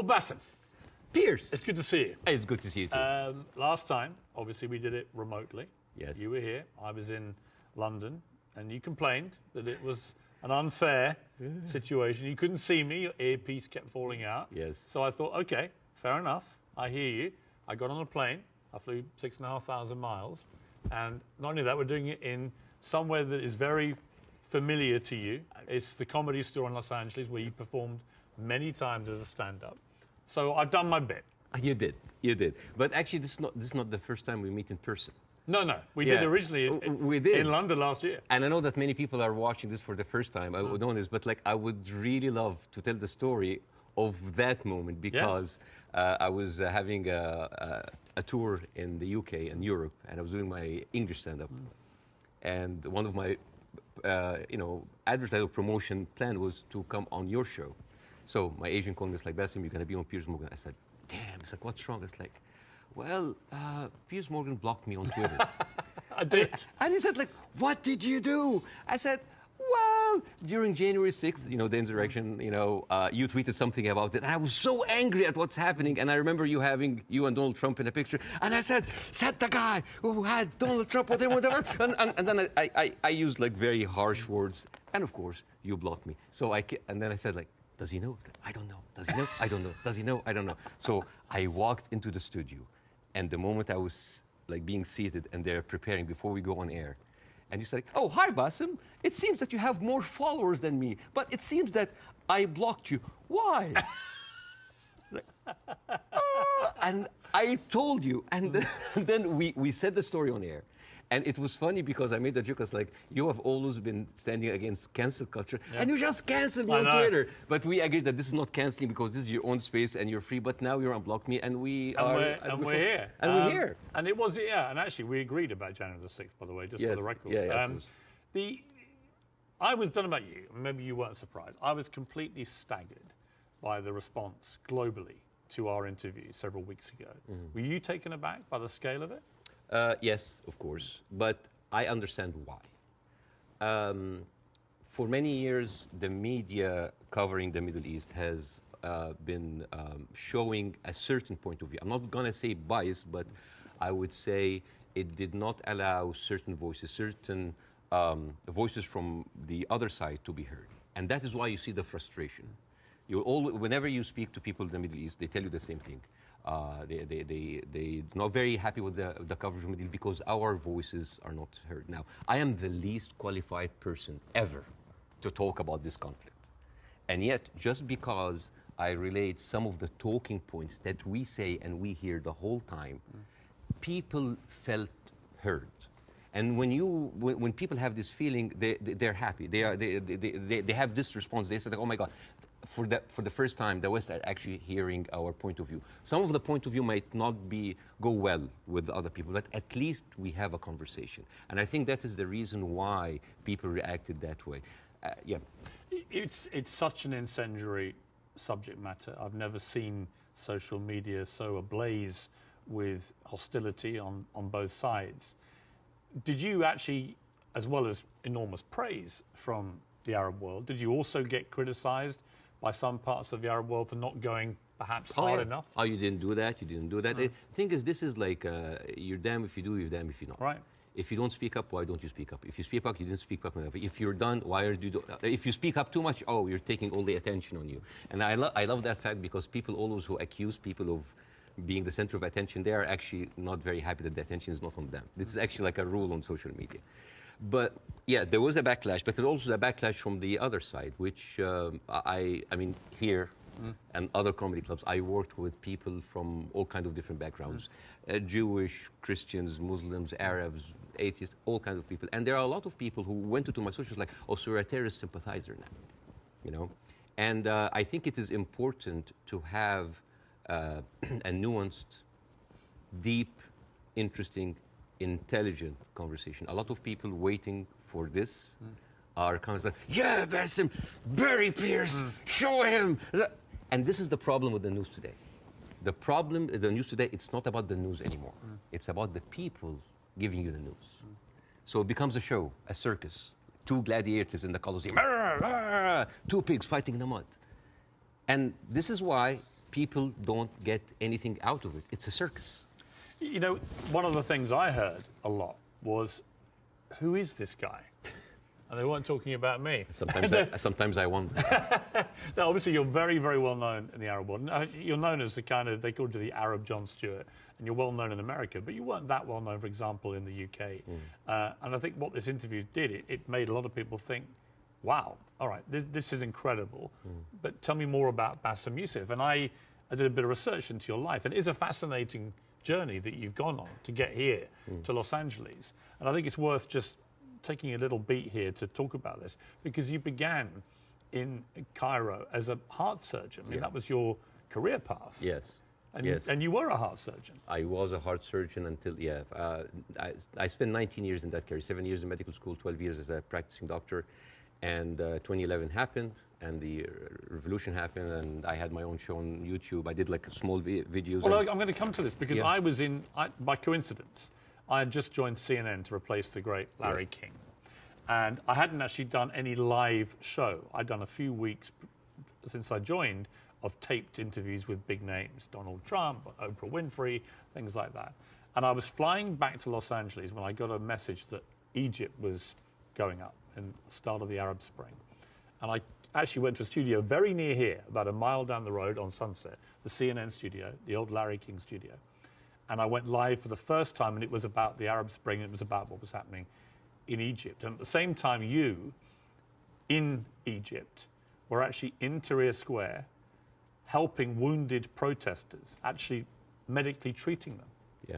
Bassem, Piers. it's good to see you. It's good to see you too. Last time, obviously, we did it remotely. Yes. You were here. I was in London, and you complained that it was an unfair situation. You couldn't see me. Your earpiece kept falling out. Yes. So I thought, OK, fair enough. I hear you. I got on a plane. I flew 6,500 miles. And not only that, we're doing it in somewhere that is very familiar to you. It's the Comedy Store in Los Angeles, where you performed many times as a stand-up. So I've done my bit. You did. But actually, this is not the first time we meet in person. No. We did originally in London last year. And I know that many people are watching this for the first time. I would know this, but like I would really love to tell the story of that moment because I was having a tour in the UK and Europe, and I was doing my English stand-up. And one of my, advertising promotion plan was to come on your show. So my agent called me, it's like, Bassem, you're going to be on Piers Morgan. I said, damn. It's like, what's wrong? It's like, well, Piers Morgan blocked me on Twitter. I did. And he said, like, what did you do? I said, well, during January 6th, the insurrection, you tweeted something about it. And I was so angry at what's happening. And I remember you having you and Donald Trump in a picture. And I said the guy who had Donald Trump with him, whatever. and then I used, like, very harsh words. And, of course, you blocked me. And then I said, like, does he know? I don't know. Does he know? I don't know. Does he know? I don't know. So I walked into the studio. And the moment I was, like, being seated and they're preparing before we go on air, and you said, oh, hi, Bassem. It seems that you have more followers than me, but it seems that I blocked you. Why? And I told you. And then we said the story on air. And it was funny because I made the joke. I was like, you have always been standing against cancel culture, and you just canceled me on Twitter. But we agreed that this is not canceling because this is your own space and you're free. But now you're unblocked me, and we're here. We're here. And it was, and actually we agreed about January the 6th, by the way, just for the record. I was, don't know about you, maybe you weren't surprised. I was completely staggered by the response globally to our interview several weeks ago. Were you taken aback by the scale of it? Yes, of course, but I understand why. For many years, the media covering the Middle East has been showing a certain point of view. I'm not going to say bias, but I would say it did not allow certain voices from the other side to be heard. And that is why you see the frustration. Whenever you speak to people in the Middle East, they tell you the same thing. They're not very happy with the coverage of the Middle East because our voices are not heard. Now, I am the least qualified person ever to talk about this conflict. And yet, just because I relate some of the talking points that we say and we hear the whole time, people felt heard. And when people have this feeling, they're happy. They have this response. They say, oh my God. For the first time, the West are actually hearing our point of view. Some of the point of view might not go well with other people, but at least we have a conversation. And I think that is the reason why people reacted that way. It's such an incendiary subject matter. I've never seen social media so ablaze with hostility on both sides. Did you actually, as well as enormous praise from the Arab world, did you also get criticized by some parts of the Arab world for not going perhaps hard enough? Oh, you didn't do that, you didn't do that. The thing is, this is like, you're damned if you do, you're damned if you're not. Right. If you don't speak up, why don't you speak up? If you speak up, you didn't speak up enough. If you're done, why are you if you speak up too much, oh, you're taking all the attention on you. And I love that fact because people always who accuse people of being the center of attention, they are actually not very happy that the attention is not on them. This is actually like a rule on social media. But yeah, there was a backlash, but there was also a backlash from the other side, which I mean, here and other comedy clubs, I worked with people from all kinds of different backgrounds, Jewish, Christians, Muslims, Arabs, atheists, all kinds of people. And there are a lot of people who went to my socials like, oh, so you're a terrorist sympathizer now, And I think it is important to have a nuanced, deep, interesting, intelligent conversation. A lot of people waiting for this are kind of like, yeah, Bassem, bury Piers, show him. And this is the problem with the news today. The problem is the news today, it's not about the news anymore. It's about the people giving you the news. So it becomes a show, a circus. Two gladiators in the Colosseum, two pigs fighting in the mud. And this is why people don't get anything out of it. It's a circus. You know, one of the things I heard a lot was, who is this guy? And they weren't talking about me. Sometimes I wonder. Now, obviously, you're very, very well known in the Arab world. You're known as the kind of, they called you the Arab Jon Stewart, and you're well known in America, but you weren't that well known, for example, in the UK. And I think what this interview did, it made a lot of people think, wow, all right, this is incredible. But tell me more about Bassem Youssef. And I did a bit of research into your life, and it is a fascinating journey that you've gone on to get here to Los Angeles. And I think it's worth just taking a little beat here to talk about this, because you began in Cairo as a heart surgeon. I mean, that was your career path. Yes. And, yes. And you were a heart surgeon. I was a heart surgeon until, I spent 19 years in that career, 7 years in medical school, 12 years as a practicing doctor. And 2011 happened, and the revolution happened, and I had my own show on YouTube. I did like small videos. Well, I'm going to come to this, because I was by coincidence, I had just joined CNN to replace the great Larry King. And I hadn't actually done any live show. I'd done a few weeks since I joined of taped interviews with big names, Donald Trump, Oprah Winfrey, things like that. And I was flying back to Los Angeles when I got a message that Egypt was going up in the start of the Arab Spring. And I actually went to a studio very near here, about a mile down the road on Sunset, the CNN studio, the old Larry King studio. And I went live for the first time, and it was about the Arab Spring, and it was about what was happening in Egypt. And at the same time, you, in Egypt, were actually in Tahrir Square, helping wounded protesters, actually medically treating them. Yeah.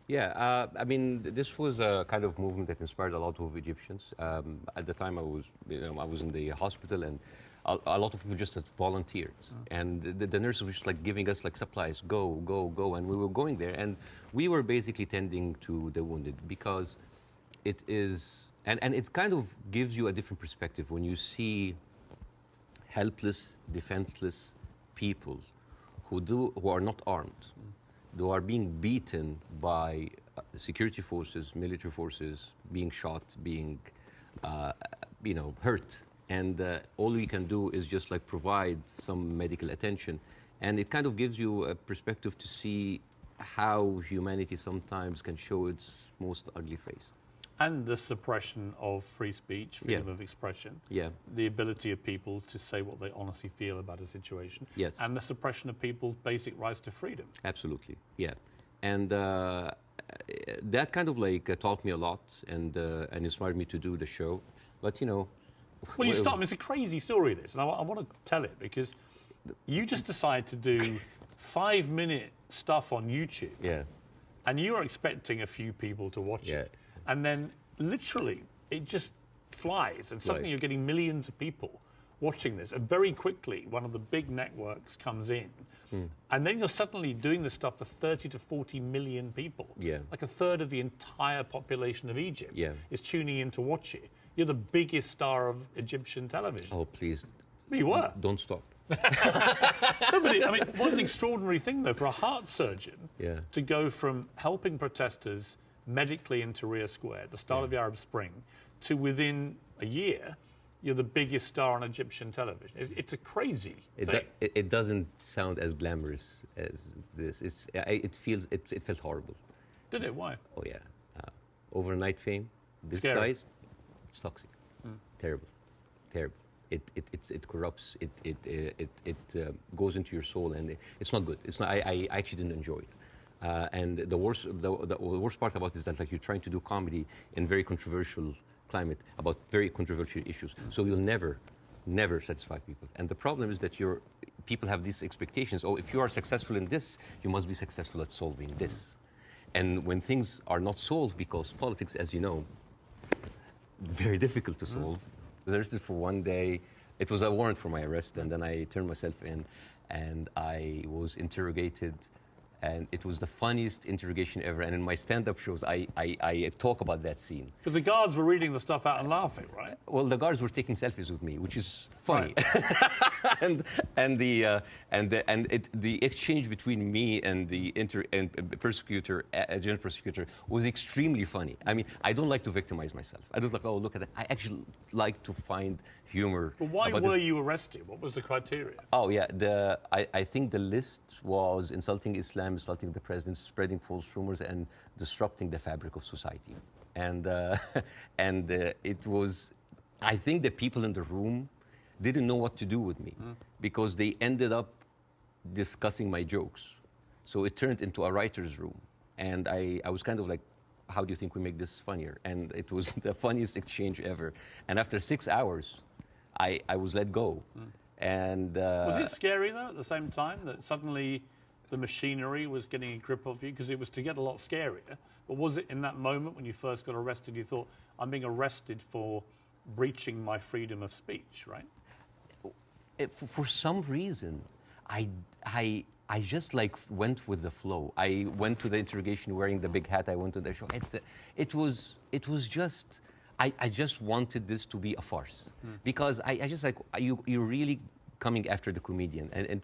Yeah, I mean, this was a kind of movement that inspired a lot of Egyptians. At the time, I was in the hospital, and a lot of people just had volunteered. And the nurses were just like giving us like supplies, go, go, go. And we were going there. And we were basically tending to the wounded, because it is, and it kind of gives you a different perspective when you see helpless, defenseless people who are not armed, who are being beaten by security forces, military forces, being shot, being, hurt. And all we can do is just like provide some medical attention. And it kind of gives you a perspective to see how humanity sometimes can show its most ugly face. And the suppression of free speech, freedom of expression. Yeah. The ability of people to say what they honestly feel about a situation. Yes. And the suppression of people's basic rights to freedom. Absolutely, yeah. And that kind of like taught me a lot, and inspired me to do the show. But, Well, I mean, it's a crazy story, this, and I want to tell it, because you just decide to do 5-minute stuff on YouTube. Yeah. And you are expecting a few people to watch it. And then literally it just flies, and suddenly you're getting millions of people watching this. And very quickly, one of the big networks comes in, and then you're suddenly doing this stuff for 30 to 40 million people. Yeah. Like a third of the entire population of Egypt is tuning in to watch it. You're the biggest star of Egyptian television. Oh, please. You were. Don't stop. Somebody, I mean, what an extraordinary thing, though, for a heart surgeon to go from helping protesters medically in Tahrir Square at the start of the Arab Spring to within a year, you're the biggest star on Egyptian television. It's a crazy thing. It doesn't sound as glamorous as this. It felt horrible. Did it? Why? Oh, yeah. Overnight fame, this Scary. size, it's toxic. Terrible. Terrible. It corrupts. It goes into your soul, and it's not good. It's not. I actually didn't enjoy it. And the worst part about it is that like you're trying to do comedy in very controversial climate about very controversial issues. So you'll never satisfy people. And the problem is that people have these expectations. Oh, if you are successful in this, you must be successful at solving this. And when things are not solved, because politics, as you know, very difficult to solve. I was arrested for one day. It was a warrant for my arrest, and then I turned myself in, and I was interrogated. And it was the funniest interrogation ever. And in my stand-up shows, I talk about that scene. Because the guards were reading the stuff out and laughing, right? Well, the guards were taking selfies with me, which is funny. Right. and the exchange between me and the prosecutor, general prosecutor, was extremely funny. I mean, I don't like to victimize myself. I don't like, oh, look at that. I actually like to find humor. But why were you arrested? What was the criteria? Oh, yeah. I think the list was insulting Islam, insulting the president, spreading false rumors, and disrupting the fabric of society. And, it was, I think the people in the room didn't know what to do with me because they ended up discussing my jokes. So it turned into a writer's room. And I was kind of like, how do you think we make this funnier? And it was the funniest exchange ever. And after 6 hours, I was let go. And was it scary, though, at the same time, that suddenly the machinery was getting a grip of you? Because it was to get a lot scarier. But was it in that moment when you first got arrested, you thought, I'm being arrested for breaching my freedom of speech, right? For some reason, I just like went with the flow. I went to the interrogation wearing the big hat. I went to the show. It was just, I just wanted this to be a farce because I just like, you're really coming after the comedian. And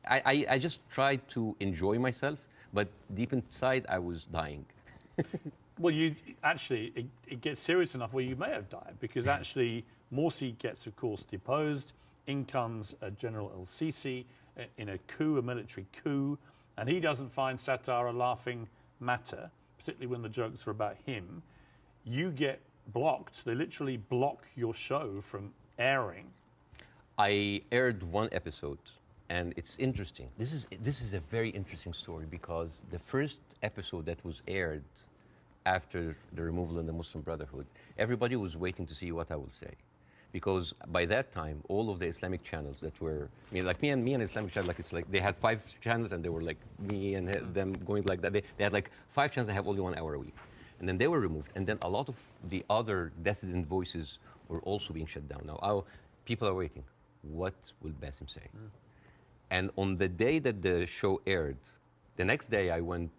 I just tried to enjoy myself, but deep inside I was dying. Well, it gets serious enough where you may have died because actually Morsi gets, of course, deposed. In comes General el-Sisi in a coup, a military coup, and he doesn't find satire a laughing matter, particularly when the jokes are about him. You get blocked. They literally block your show from airing. I aired one episode, and it's interesting. This is a very interesting story because the first episode that was aired after the removal in the Muslim Brotherhood, everybody was waiting to see what I would say. Because by that time, all of the Islamic channels that were, like me and Islamic channel, like it's like they had 5 channels and they were like me and them going like that. They had like 5 channels that have only 1 hour a week. And then they were removed. And then a lot of the other dissident voices were also being shut down. Now, people are waiting. What will Bassem say? And on the day that the show aired, the next day I went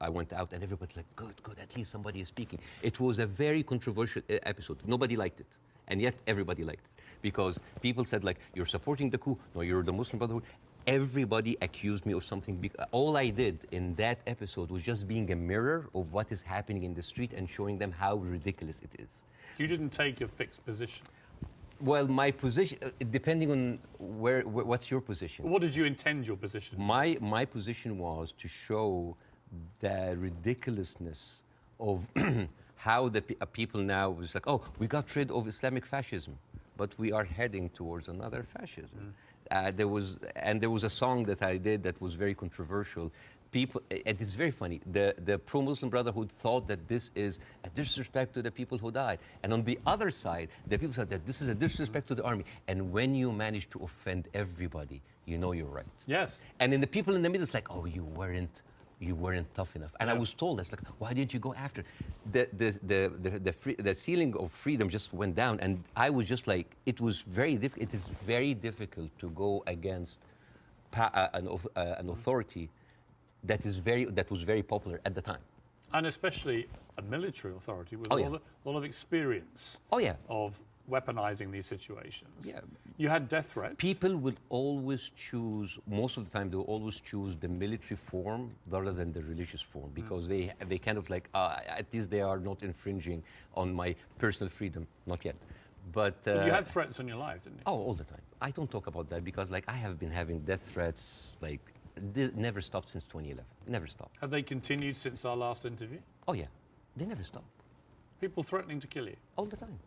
out and everybody's like, good, at least somebody is speaking. It was a very controversial episode. Nobody liked it. And yet everybody liked it because people said like, you're supporting the coup. No, you're the Muslim Brotherhood. Everybody accused me of something. All I did in that episode was just being a mirror of what is happening in the street and showing them how ridiculous it is. You didn't take a fixed position. Well, my position, depending on what's your position? What did you intend your position? My position was to show the ridiculousness of how the people now was like, oh, we got rid of Islamic fascism, but we are heading towards another fascism. There was a song that I did that was very controversial. People, and it's very funny. The pro-Muslim Brotherhood thought that this is a disrespect to the people who died, and on the other side, the people said that this is a disrespect to the army. And when you manage to offend everybody, you know you're right. Yes. And then the people in the middle, it's like, oh, you weren't tough enough. And I was told, it's like, why didn't you go after? The ceiling of freedom just went down, and I was just like, it was very difficult. It is very difficult to go against an authority that was very popular at the time. And especially a military authority with a lot of experience of weaponizing these situations. Yeah. You had death threats. People would always choose, most of the time, they will always choose the military form rather than the religious form because they kind of like, at least they are not infringing on my personal freedom. Not yet. But you had threats on your life, didn't you? Oh, all the time. I don't talk about that because like I have been having death threats like never stopped since 2011. Never stopped. Have they continued since our last interview? Oh yeah, they never stopped. People threatening to kill you? All the time.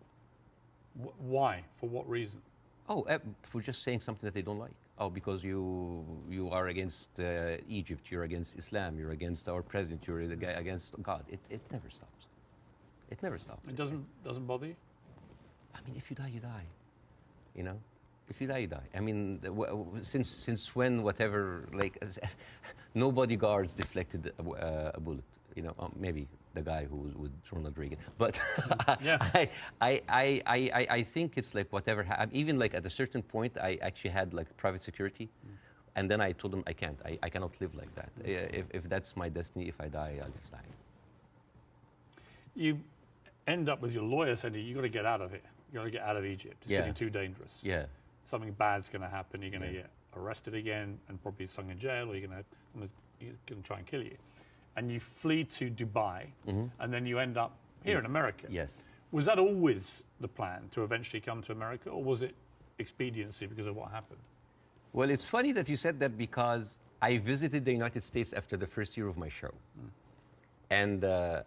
Why? For what reason? Oh, for just saying something that they don't like. Oh, because you are against Egypt, you're against Islam, you're against our president, you're against God. It never stops. It never stops. It doesn't bother you? I mean, if you die, you die. You know? If you die, you die. I mean, since when, whatever, like, no bodyguards deflected a bullet. You know, maybe the guy who was with Ronald Reagan. But I think it's like whatever. Even like at a certain point, I actually had like private security. And then I told them I can't. I cannot live like that. If that's my destiny, if I die, I'll just die. You end up with your lawyer saying, you've got to get out of here. You've got to get out of Egypt. It's getting too dangerous. Yeah. Something bad's going to happen. You're going to get arrested again and probably thrown in jail, or you're going to try and kill you. And you flee to Dubai, and then you end up here in America. Yes. Was that always the plan, to eventually come to America, or was it expediency because of what happened? Well, it's funny that you said that because I visited the United States after the first year of my show. And a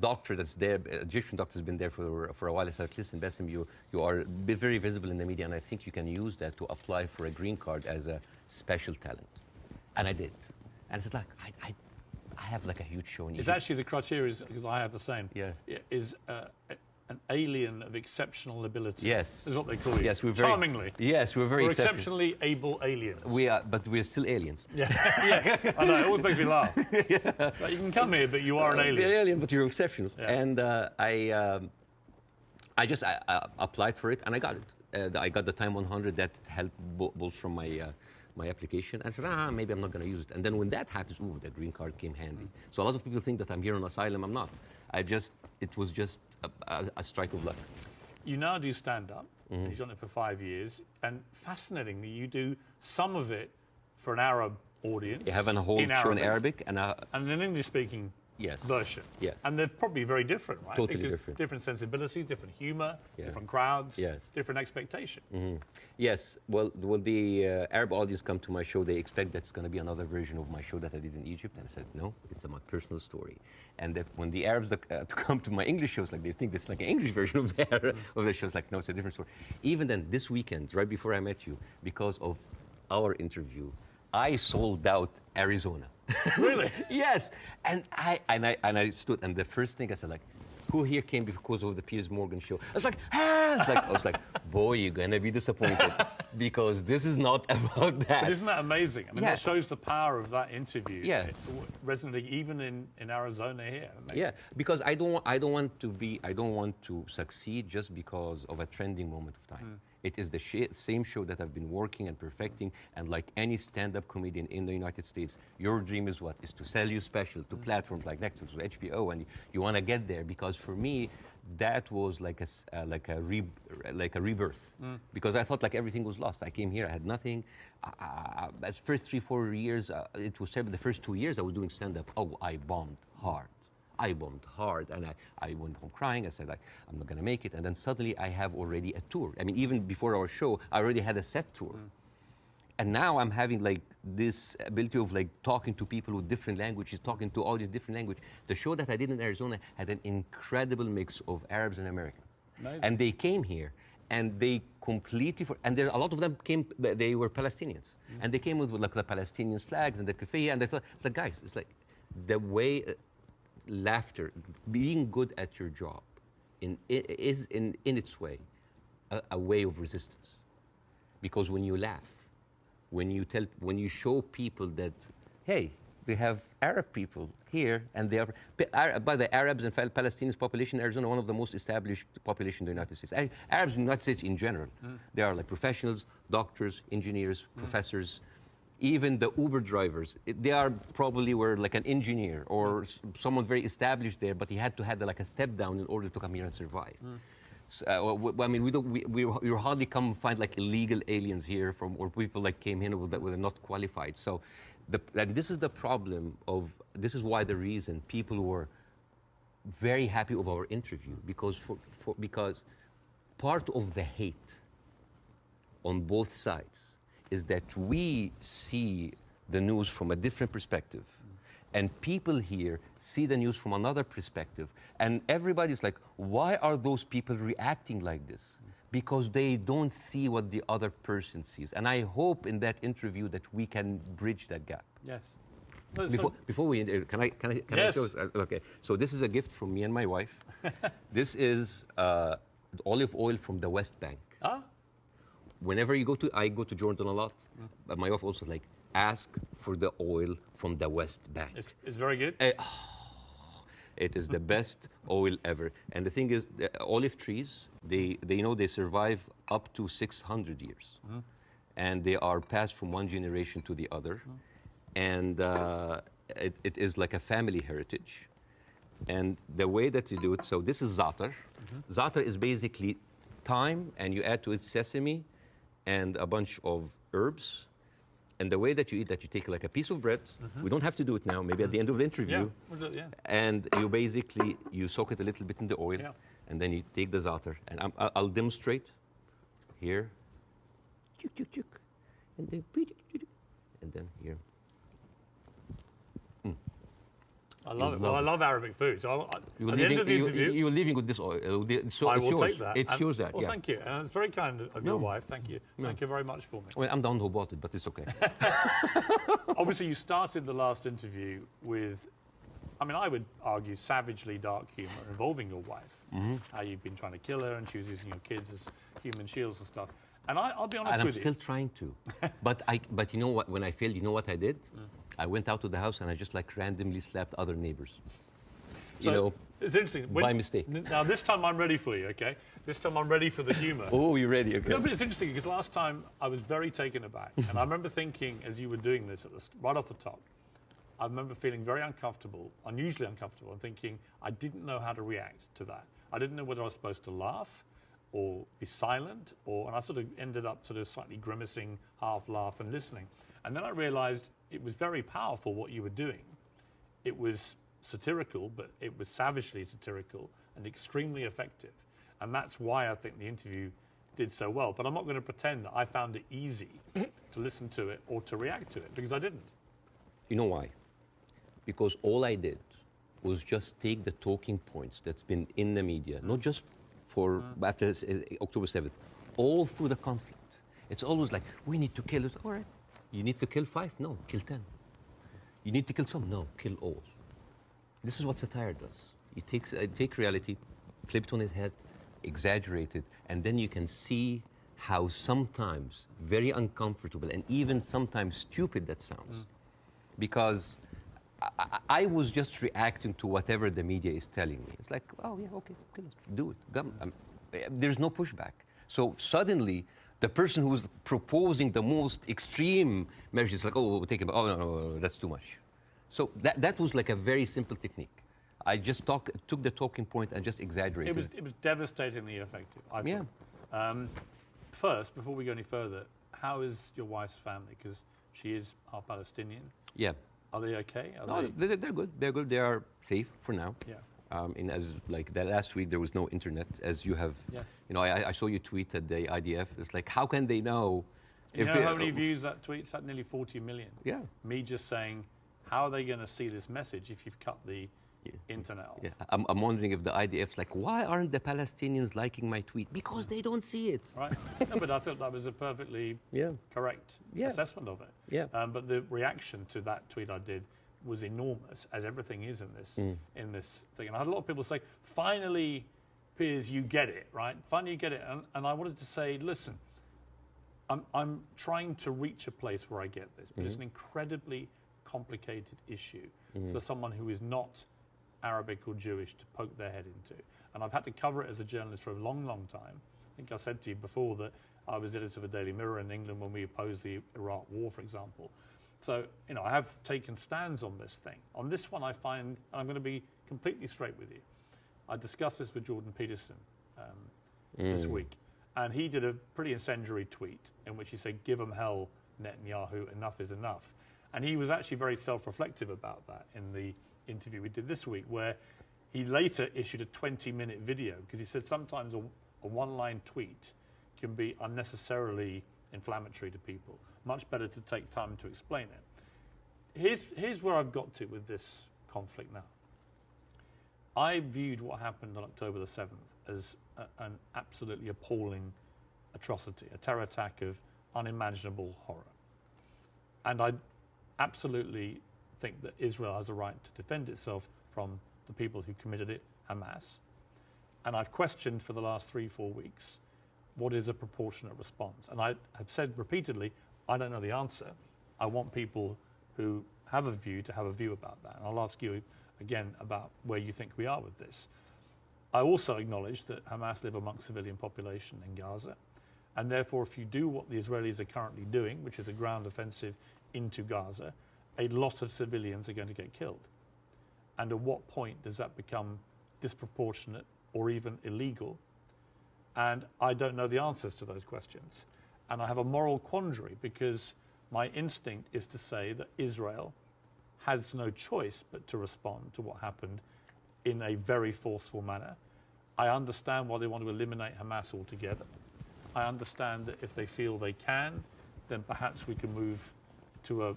doctor that's there, an Egyptian doctor, has been there for a while. I said, listen, Bassem, you are very visible in the media, and I think you can use that to apply for a green card as a special talent. And I did. And I said, like, I have like a huge show in Egypt. It's actually the criteria, because I have the same. Yeah. Is an alien of exceptional ability. Yes. Is what they call you. Yes, we're very... Charmingly. Yes, we're very exceptionally able aliens. We are, but we're still aliens. Yeah, yeah. I know, it always makes me laugh. Yeah. Like, you can come here, but you are an alien. You're an alien, but you're exceptional. Yeah. And I just applied for it, and I got it. I got the Time 100 that helped bolster my application. I said, maybe I'm not going to use it. And then when that happens, ooh, the green card came handy. So a lot of people think that I'm here on asylum. I'm not. It was just a strike of luck. You now do stand-up. You've done it for 5 years. And fascinatingly, you do some of it for an Arab audience. You have a whole show in Arabic. And an English-speaking version. Yes. And they're probably very different, right? Totally because different. Different sensibilities, different humor, different crowds, different expectation. Yes. Well, the Arab audience come to my show, they expect that's going to be another version of my show that I did in Egypt. And I said, no, it's my personal story. And that when the Arabs come to my English shows, like they think it's like an English version of the shows. Like, no, it's a different story. Even then, this weekend, right before I met you, because of our interview, I sold out Arizona. Really? Yes. And I stood, and the first thing I said, like, who here came because of the Piers Morgan show? I was like, I was like, boy, you're gonna be disappointed because this is not about that. But isn't that amazing? I mean, that shows the power of that interview. Yeah. Resonating even in Arizona here. Amazing. Yeah, because I don't want to succeed just because of a trending moment of time. It is the same show that I've been working and perfecting, and like any stand-up comedian in the United States, your dream is what? Is to sell your special to platforms like Netflix, to HBO, and you want to get there. Because for me, that was like a rebirth. Because I thought like everything was lost. I came here, I had nothing. As first 3-4 years, it was terrible. The first 2 years I was doing stand-up. Oh, I bombed hard. And I went home crying. I said, like, I'm not going to make it. And then suddenly I have already a tour. I mean, even before our show, I already had a set tour. And now I'm having like this ability of like talking to people with different languages, talking to all these different languages. The show that I did in Arizona had an incredible mix of Arabs and Americans. Amazing. And they came here and they completely, and there, a lot of them came, they were Palestinians. And they came with like the Palestinian flags and the cafe. And they thought, it's like, guys, it's like the way, laughter, being good at your job is in its way a way of resistance. Because when you laugh, when you show people that, hey, they have Arab people here, and they are, by the Arabs and Palestinian population in Arizona, one of the most established population in the United States. Arabs in the United States in general, they are like professionals, doctors, engineers, professors. Even the Uber drivers, they are probably were like an engineer or someone very established there, but he had to have like a step down in order to come here and survive. So, I mean, we hardly come find like illegal aliens here or people like came here that were not qualified. So, and this is the problem this is why the reason people were very happy of our interview, because because part of the hate on both sides is that we see the news from a different perspective. And people here see the news from another perspective. And everybody's like, why are those people reacting like this? Because they don't see what the other person sees. And I hope in that interview that we can bridge that gap. Yes. Before we, can I yes. show? Okay, so this is a gift from me and my wife. This is olive oil from the West Bank. Whenever I go to Jordan a lot, but my wife also like, ask for the oil from the West Bank. It's very good. It is the best oil ever. And the thing is, the olive trees, they survive up to 600 years. And they are passed from one generation to the other. And it is like a family heritage. And the way that you do it, so this is za'atar. Za'atar is basically thyme, and you add to it sesame and a bunch of herbs. And the way that you eat that, you take like a piece of bread. We don't have to do it now, maybe at the end of the interview. Yeah, we'll do it, yeah. And you soak it a little bit in the oil, and then you take the za'atar. And I'll demonstrate here. Chuk, chuk, chuk. And then here. I love it. Well, I love Arabic food. So at the end of the interview, you're leaving with this oil. So I it's will yours. take that. It shows that. Well, yeah. thank you. And it's very kind of your wife. Thank you. Thank you very much for me. Well, I'm the one who bought it, but it's okay. Obviously, you started the last interview with, I mean, I would argue savagely dark humour involving your wife. How you've been trying to kill her and she was using your kids as human shields and stuff. And I'll be honest with you. And I'm still trying to. But you know what? When I failed, you know what I did? I went out to the house and I just like randomly slapped other neighbors. So, it's interesting. By mistake. Now, this time I'm ready for you, okay? This time I'm ready for the humour. Oh, you're ready, okay. No, but it's interesting because last time I was very taken aback. And I remember thinking, as you were doing this right off the top, I remember feeling very uncomfortable, unusually uncomfortable, and thinking I didn't know how to react to that. I didn't know whether I was supposed to laugh or be silent, and I sort of ended up sort of slightly grimacing, half laugh and listening. And then I realized it was very powerful what you were doing. It was satirical, but it was savagely satirical and extremely effective. And that's why I think the interview did so well. But I'm not going to pretend that I found it easy to listen to it or to react to it, because I didn't. You know why? Because all I did was just take the talking points that's been in the media, not just for after October 7th, all through the conflict. It's always like, we need to kill it. All right. You need to kill 5? No, kill 10. You need to kill some? No, kill all. This is what satire does. It take reality, flip it on its head, exaggerate it, and then you can see how sometimes very uncomfortable and even sometimes stupid that sounds. Because I was just reacting to whatever the media is telling me. It's like, oh yeah, okay, let's do it. There's no pushback. So suddenly, the person who's proposing the most extreme measures is like, oh, we'll take it. Oh no, that's too much. So that was like a very simple technique. I just took the talking point and just exaggerated it. It was devastatingly effective, I think. Yeah. First, before we go any further, how is your wife's family? Because she is half Palestinian. Yeah. Are they okay? They're good. They're good. They are safe for now. Yeah. As like the last week, there was no internet, as you have. Yes. You know, I saw you tweet at the IDF. It's like, how can they know? You know how many views that tweet's had? Nearly 40 million. Yeah. Me just saying, how are they going to see this message if you've cut the internet off? Yeah. I'm wondering if the IDF's like, why aren't the Palestinians liking my tweet? Because they don't see it. Right. No, but I thought that was a perfectly correct assessment of it. Yeah. But the reaction to that tweet I did was enormous, as everything is in this thing. And I had a lot of people say, finally, Piers, you get it, right? Finally, you get it. And I wanted to say, listen, I'm trying to reach a place where I get this, but it's an incredibly complicated issue for someone who is not Arabic or Jewish to poke their head into. And I've had to cover it as a journalist for a long, long time. I think I said to you before that I was editor of a Daily Mirror in England when we opposed the Iraq War, for example. So, you know, I have taken stands on this thing. On this one, I find, and I'm going to be completely straight with you, I discussed this with Jordan Peterson this week, and he did a pretty incendiary tweet in which he said, give them hell, Netanyahu, enough is enough. And he was actually very self-reflective about that in the interview we did this week, where he later issued a 20-minute video, because he said sometimes a one-line tweet can be unnecessarily inflammatory to people. Much better to take time to explain it. Here's where I've got to with this conflict now. I viewed what happened on October the 7th as an absolutely appalling atrocity, a terror attack of unimaginable horror. And I absolutely think that Israel has a right to defend itself from the people who committed it, Hamas. And I've questioned for the last 3-4 weeks, what is a proportionate response? And I have said repeatedly, I don't know the answer. I want people who have a view to have a view about that. And I'll ask you again about where you think we are with this. I also acknowledge that Hamas live amongst civilian population in Gaza. And therefore, if you do what the Israelis are currently doing, which is a ground offensive into Gaza, a lot of civilians are going to get killed. And at what point does that become disproportionate or even illegal? And I don't know the answers to those questions. And I have a moral quandary, because my instinct is to say that Israel has no choice but to respond to what happened in a very forceful manner. I understand why they want to eliminate Hamas altogether. I understand that if they feel they can, then perhaps we can move to a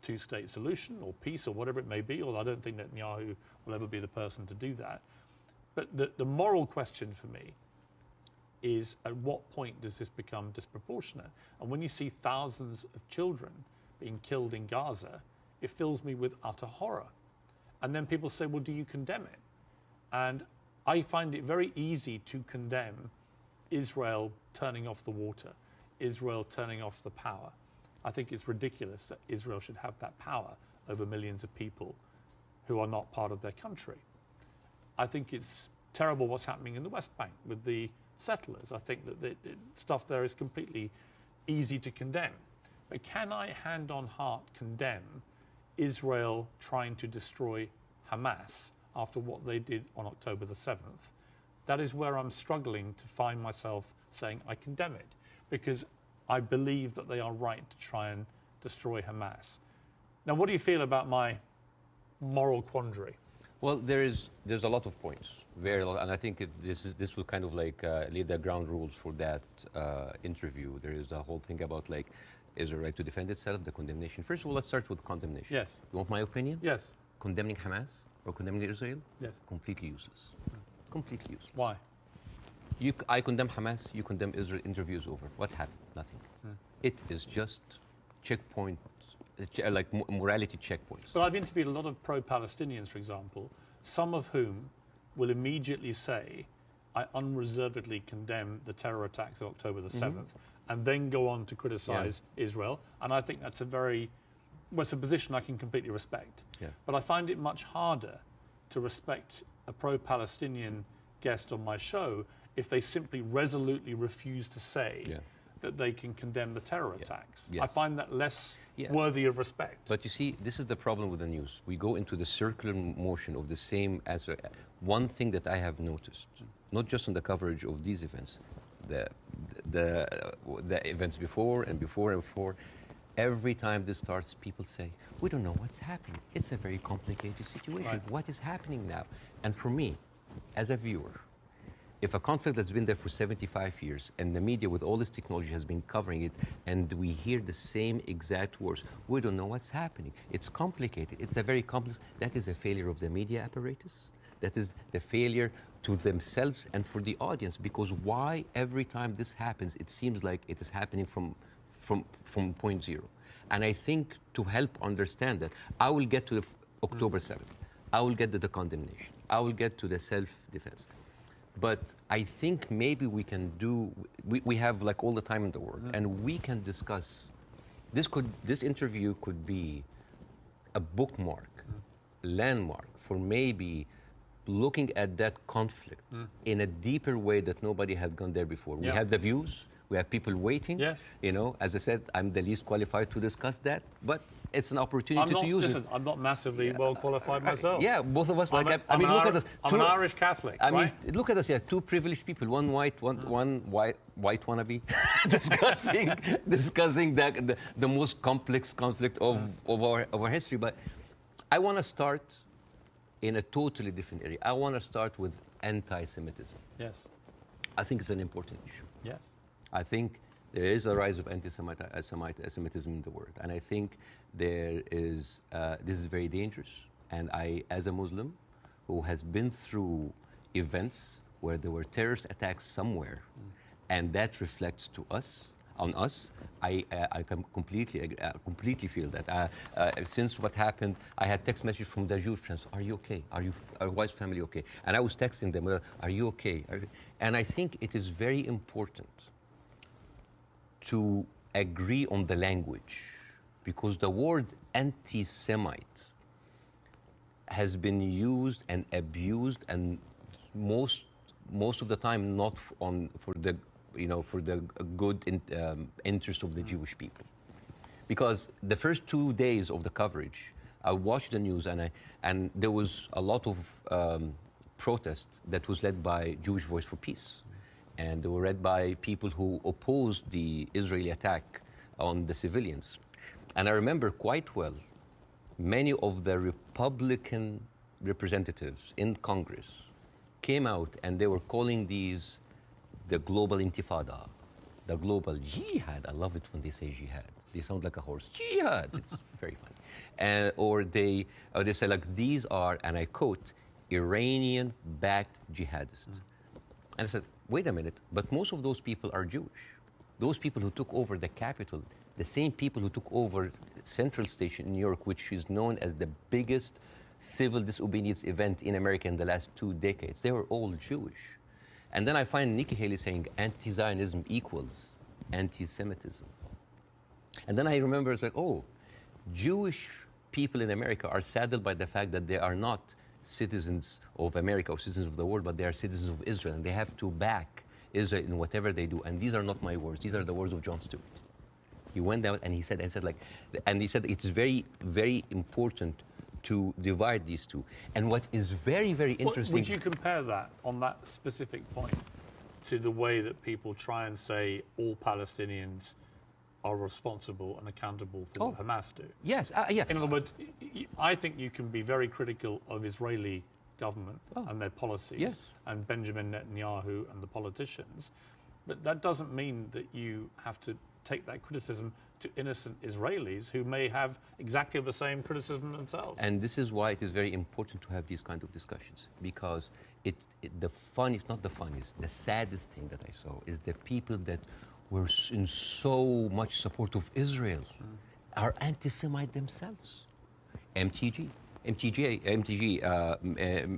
two-state solution or peace or whatever it may be, although I don't think Netanyahu will ever be the person to do that. But the moral question for me is, at what point does this become disproportionate? And when you see thousands of children being killed in Gaza, it fills me with utter horror. And then people say, well, do you condemn it? And I find it very easy to condemn Israel turning off the water, Israel turning off the power. I think it's ridiculous that Israel should have that power over millions of people who are not part of their country. I think it's terrible what's happening in the West Bank with the settlers. I think that the stuff there is completely easy to condemn. But can I, hand on heart, condemn Israel trying to destroy Hamas after what they did on October the 7th? That is where I'm struggling to find myself saying I condemn it, because I believe that they are right to try and destroy Hamas. Now, what do you feel about my moral quandary? Well, there's a lot of points, very lot, and I think this will kind of like lay the ground rules for that interview. There is the whole thing about like Israel right to defend itself, the condemnation. First of all, let's start with condemnation. Yes. You want my opinion? Yes. Condemning Hamas or condemning Israel? Yes. Completely useless. Completely useless. Why? I condemn Hamas, you condemn Israel, interview's over. What happened? Nothing. It is just checkpoint, like morality checkpoints. But I've interviewed a lot of pro-Palestinians, for example, some of whom will immediately say, I unreservedly condemn the terror attacks of October the 7th, and then go on to criticize Israel. And I think that's it's a position I can completely respect. Yeah. But I find it much harder to respect a pro-Palestinian guest on my show if they simply resolutely refuse to say that they can condemn the terror attacks. Yes. I find that less worthy of respect. But you see, this is the problem with the news. We go into the circular motion of the same answer. One thing that I have noticed, not just on the coverage of these events, the events before and before and before, every time this starts, people say, we don't know what's happening. It's a very complicated situation. Right. What is happening now? And for me, as a viewer, if a conflict that's been there for 75 years and the media with all this technology has been covering it and we hear the same exact words, we don't know what's happening. It's complicated. It's a very complex. That is a failure of the media apparatus. That is the failure to themselves and for the audience, because why every time this happens, it seems like it is happening from point zero. And I think to help understand that, I will get to the October 7th. I will get to the condemnation. I will get to the self-defense. But I think maybe we can we have like all the time in the world, and we can discuss, this interview could be a bookmark, landmark for maybe looking at that conflict in a deeper way that nobody had gone there before. We have the views, we have people waiting. Yes. You know, as I said, I'm the least qualified to discuss that, but it's an opportunity to use it. I'm not massively well qualified myself. Yeah, both of us. I mean, look at us. I'm an Irish Catholic. I mean, right? look at us. Yeah, two privileged people. One white, one white wannabe, discussing the most complex conflict of our history. But I want to start in a totally different area. I want to start with anti-Semitism. Yes. I think it's an important issue. Yes. I think there is a rise of anti-Semitism in the world, and I think there is. This is very dangerous. And I, as a Muslim, who has been through events where there were terrorist attacks somewhere, and that reflects on us, I can completely feel that. Since what happened, I had text messages from the Jewish friends. Are you okay? Are your wife's family okay? And I was texting them. Are you okay? And I think it is very important to agree on the language, because the word anti-Semite has been used and abused, and most of the time not for the good interest of the Jewish people. Because the first 2 days of the coverage, I watched the news, and there was a lot of protest that was led by Jewish Voice for Peace. And they were led by people who opposed the Israeli attack on the civilians. And I remember quite well, many of the Republican representatives in Congress came out and they were calling these the global intifada, the global jihad. I love it when they say jihad. They sound like a horse. Jihad. It's very funny. Or they say like, these are, and I quote, Iranian-backed jihadists. And I said, wait a minute, but most of those people are Jewish. Those people who took over the Capitol, the same people who took over Central Station in New York, which is known as the biggest civil disobedience event in America in the last 2 decades, they were all Jewish. And then I find Nikki Haley saying anti-Zionism equals anti-Semitism. And then I remember it's like, oh, Jewish people in America are saddened by the fact that they are not citizens of America or citizens of the world, but they are citizens of Israel, and they have to back Israel in whatever they do. And these are not my words; these are the words of Jon Stewart. He went out and he said, it's very, very important to divide these two. And what is very, very interesting. Would you compare that on that specific point to the way that people try and say all Palestinians are responsible and accountable for what Hamas do? Yes, yeah. In other words, I think you can be very critical of Israeli government and their policies and Benjamin Netanyahu and the politicians, but that doesn't mean that you have to take that criticism to innocent Israelis who may have exactly the same criticism themselves. And this is why it is very important to have these kind of discussions, because the funniest, not the funniest, the saddest thing that I saw is the people that were in so much support of Israel are anti-Semite themselves. MTG,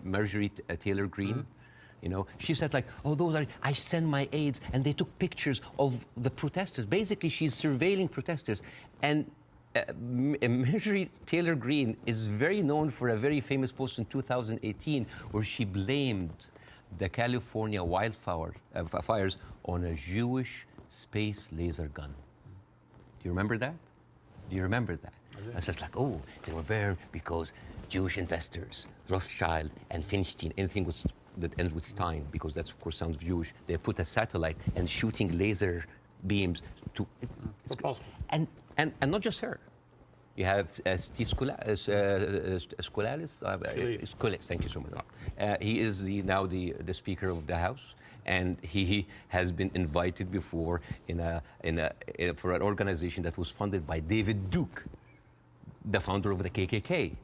Marjorie Taylor Greene, you know, she said like, oh, those are, I send my aides, and they took pictures of the protesters. Basically, she's surveilling protesters. And Marjorie Taylor Greene is very known for a very famous post in 2018 where she blamed the California wildfires on a Jewish space laser gun. Do you remember that? Do you remember that? It's just like, oh, they were burned because Jewish investors, Rothschild and Feinstein, anything that ends with Stein, because that, of course, sounds Jewish, they put a satellite and shooting laser beams to... It's possible. And not just her. You have Steve Skoulas, thank you so much. He is now the Speaker of the House. And he has been invited before for an organization that was funded by David Duke, the founder of the KKK.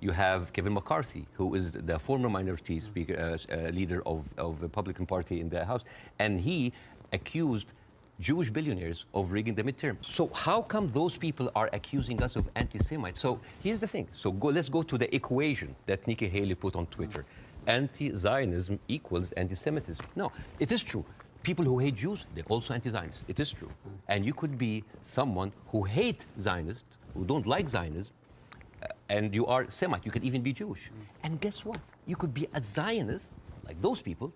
You have Kevin McCarthy, who is the former minority speaker, leader of the Republican Party in the House, and he accused Jewish billionaires of rigging the midterm. So how come those people are accusing us of anti-Semites? So here's the thing. So let's go to the equation that Nikki Haley put on Twitter. Anti-Zionism equals anti-Semitism. No, it is true. People who hate Jews, they're also anti-Zionists. It is true. And you could be someone who hate Zionists, who don't like Zionism, and you are Semite. You could even be Jewish. And guess what? You could be a Zionist, like those people,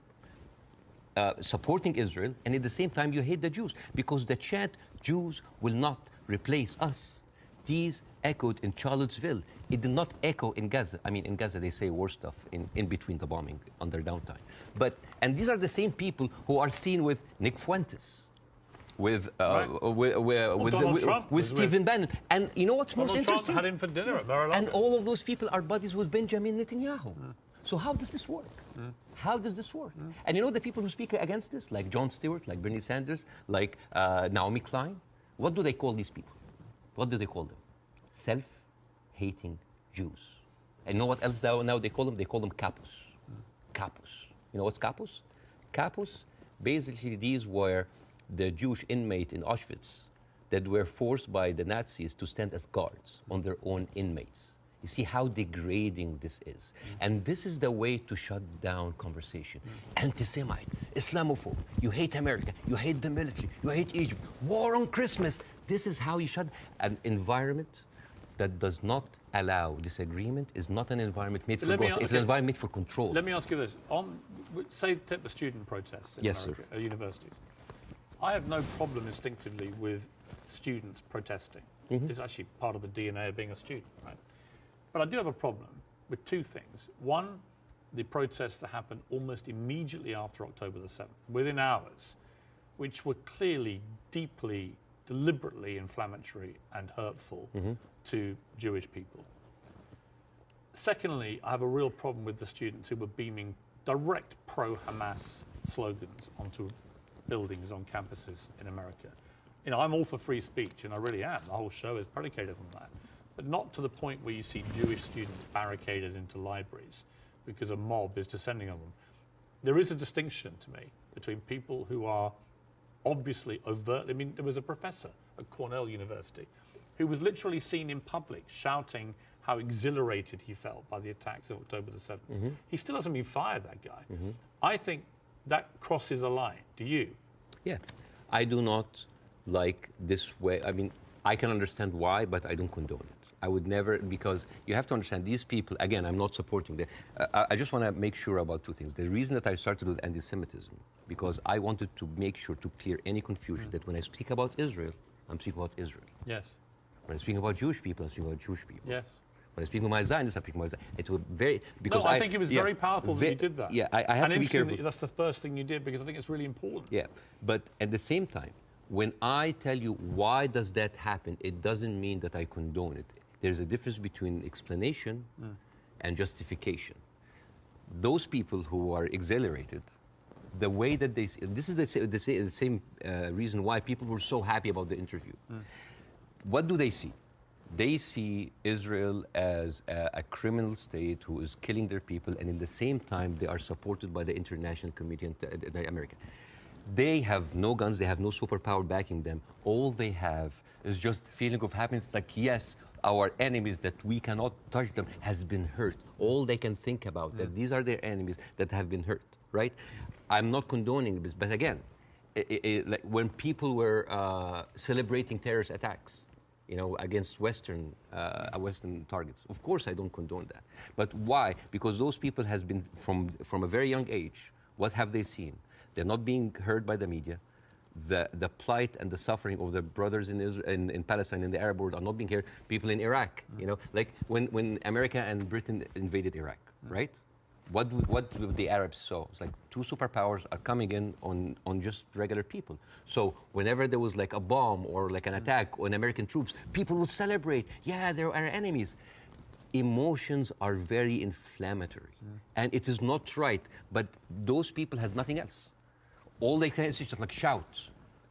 supporting Israel, and at the same time you hate the Jews. Because the chant, Jews will not replace us, these echoed in Charlottesville. It did not echo in Gaza. I mean, in Gaza, they say worse stuff in between the bombing on their downtime. And these are the same people who are seen with Nick Fuentes, with Stephen Bannon. And you know what's most interesting? Trump had him for dinner at Mar-a-Lago. And all of those people are buddies with Benjamin Netanyahu. So how does this work? How does this work? And you know the people who speak against this, like Jon Stewart, like Bernie Sanders, like Naomi Klein, what do they call these people? What do they call them? Self-hating Jews. And you know what else now they call them? They call them capos. Capos. You know what's capos? Capos, basically these were the Jewish inmate in Auschwitz that were forced by the Nazis to stand as guards on their own inmates. You see how degrading this is. And this is the way to shut down conversation. Anti-Semite, Islamophobe, you hate America, you hate the military, you hate Egypt, war on Christmas. This is how you shut an environment that does not allow disagreement is not an environment made for growth. It's an environment made for control. Let me ask you this. Say, take the student protests in America, at universities. I have no problem instinctively with students protesting. It's actually part of the DNA of being a student, right? But I do have a problem with two things. One, the protests that happened almost immediately after October the 7th, within hours, which were clearly deeply deliberately inflammatory and hurtful to Jewish people. Secondly, I have a real problem with the students who were beaming direct pro-Hamas slogans onto buildings on campuses in America. You know, I'm all for free speech, and I really am. The whole show is predicated on that. But not to the point where you see Jewish students barricaded into libraries because a mob is descending on them. There is a distinction to me between people who are obviously overtly, I mean, there was a professor at Cornell University who was literally seen in public shouting how exhilarated he felt by the attacks of October the 7th. He still hasn't been fired, that guy. I think that crosses a line. Do you? Yeah. I do not like this way. I mean, I can understand why, but I don't condone it. I would never, because you have to understand these people, again, I'm not supporting them. I just want to make sure about two things. The reason that I started with anti-Semitism, because I wanted to make sure to clear any confusion that when I speak about Israel, I'm speaking about Israel. Yes. When I speak about Jewish people, I'm speaking about Jewish people. Yes. When I speak with my Zionists, I'm speaking about Zionists. It was very, because I think it was very powerful that you did that. Yeah, I have to be careful. That's the first thing you did, because I think it's really important. Yeah, but at the same time, when I tell you why does that happen, it doesn't mean that I condone it. There's a difference between explanation and justification. Those people who are exhilarated, the way that they see, this is the same reason why people were so happy about the interview. What do they see? They see Israel as a criminal state who is killing their people, and in the same time, they are supported by the international community in America. They have no guns, they have no superpower backing them. All they have is just a feeling of happiness, like, yes, our enemies that we cannot touch them has been hurt. All they can think about, that these are their enemies that have been hurt, right? I'm not condoning this, but again, like when people were celebrating terrorist attacks, you know, against Western targets. Of course, I don't condone that. But why? Because those people has been, from a very young age, what have they seen? They're not being heard by the media. The plight and the suffering of the brothers in Palestine, in the Arab world, are not being heard. People in Iraq, you know, like when America and Britain invaded Iraq, right? What the Arabs saw? It's like two superpowers are coming in on just regular people. So whenever there was like a bomb or like an attack on American troops, people would celebrate. Yeah, they're our enemies. Emotions are very inflammatory, and it is not right. But those people had nothing else. All they can is just like shout.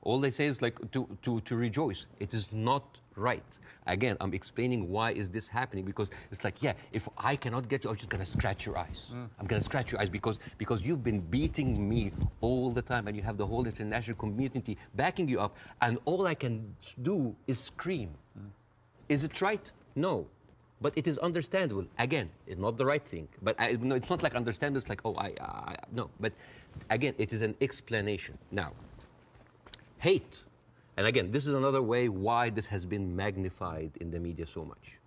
All they say is like to rejoice. It is not right. Again, I'm explaining why is this happening, because it's like, yeah, if I cannot get you, I'm just gonna scratch your eyes. I'm gonna scratch your eyes because you've been beating me all the time, and you have the whole international community backing you up, and all I can do is scream. Is it right? No. But it is understandable. Again, it's not the right thing. But no, it's not like understandable. It's like, oh, no. But again, it is an explanation. Now, hate. And again, this is another way why this has been magnified in the media so much.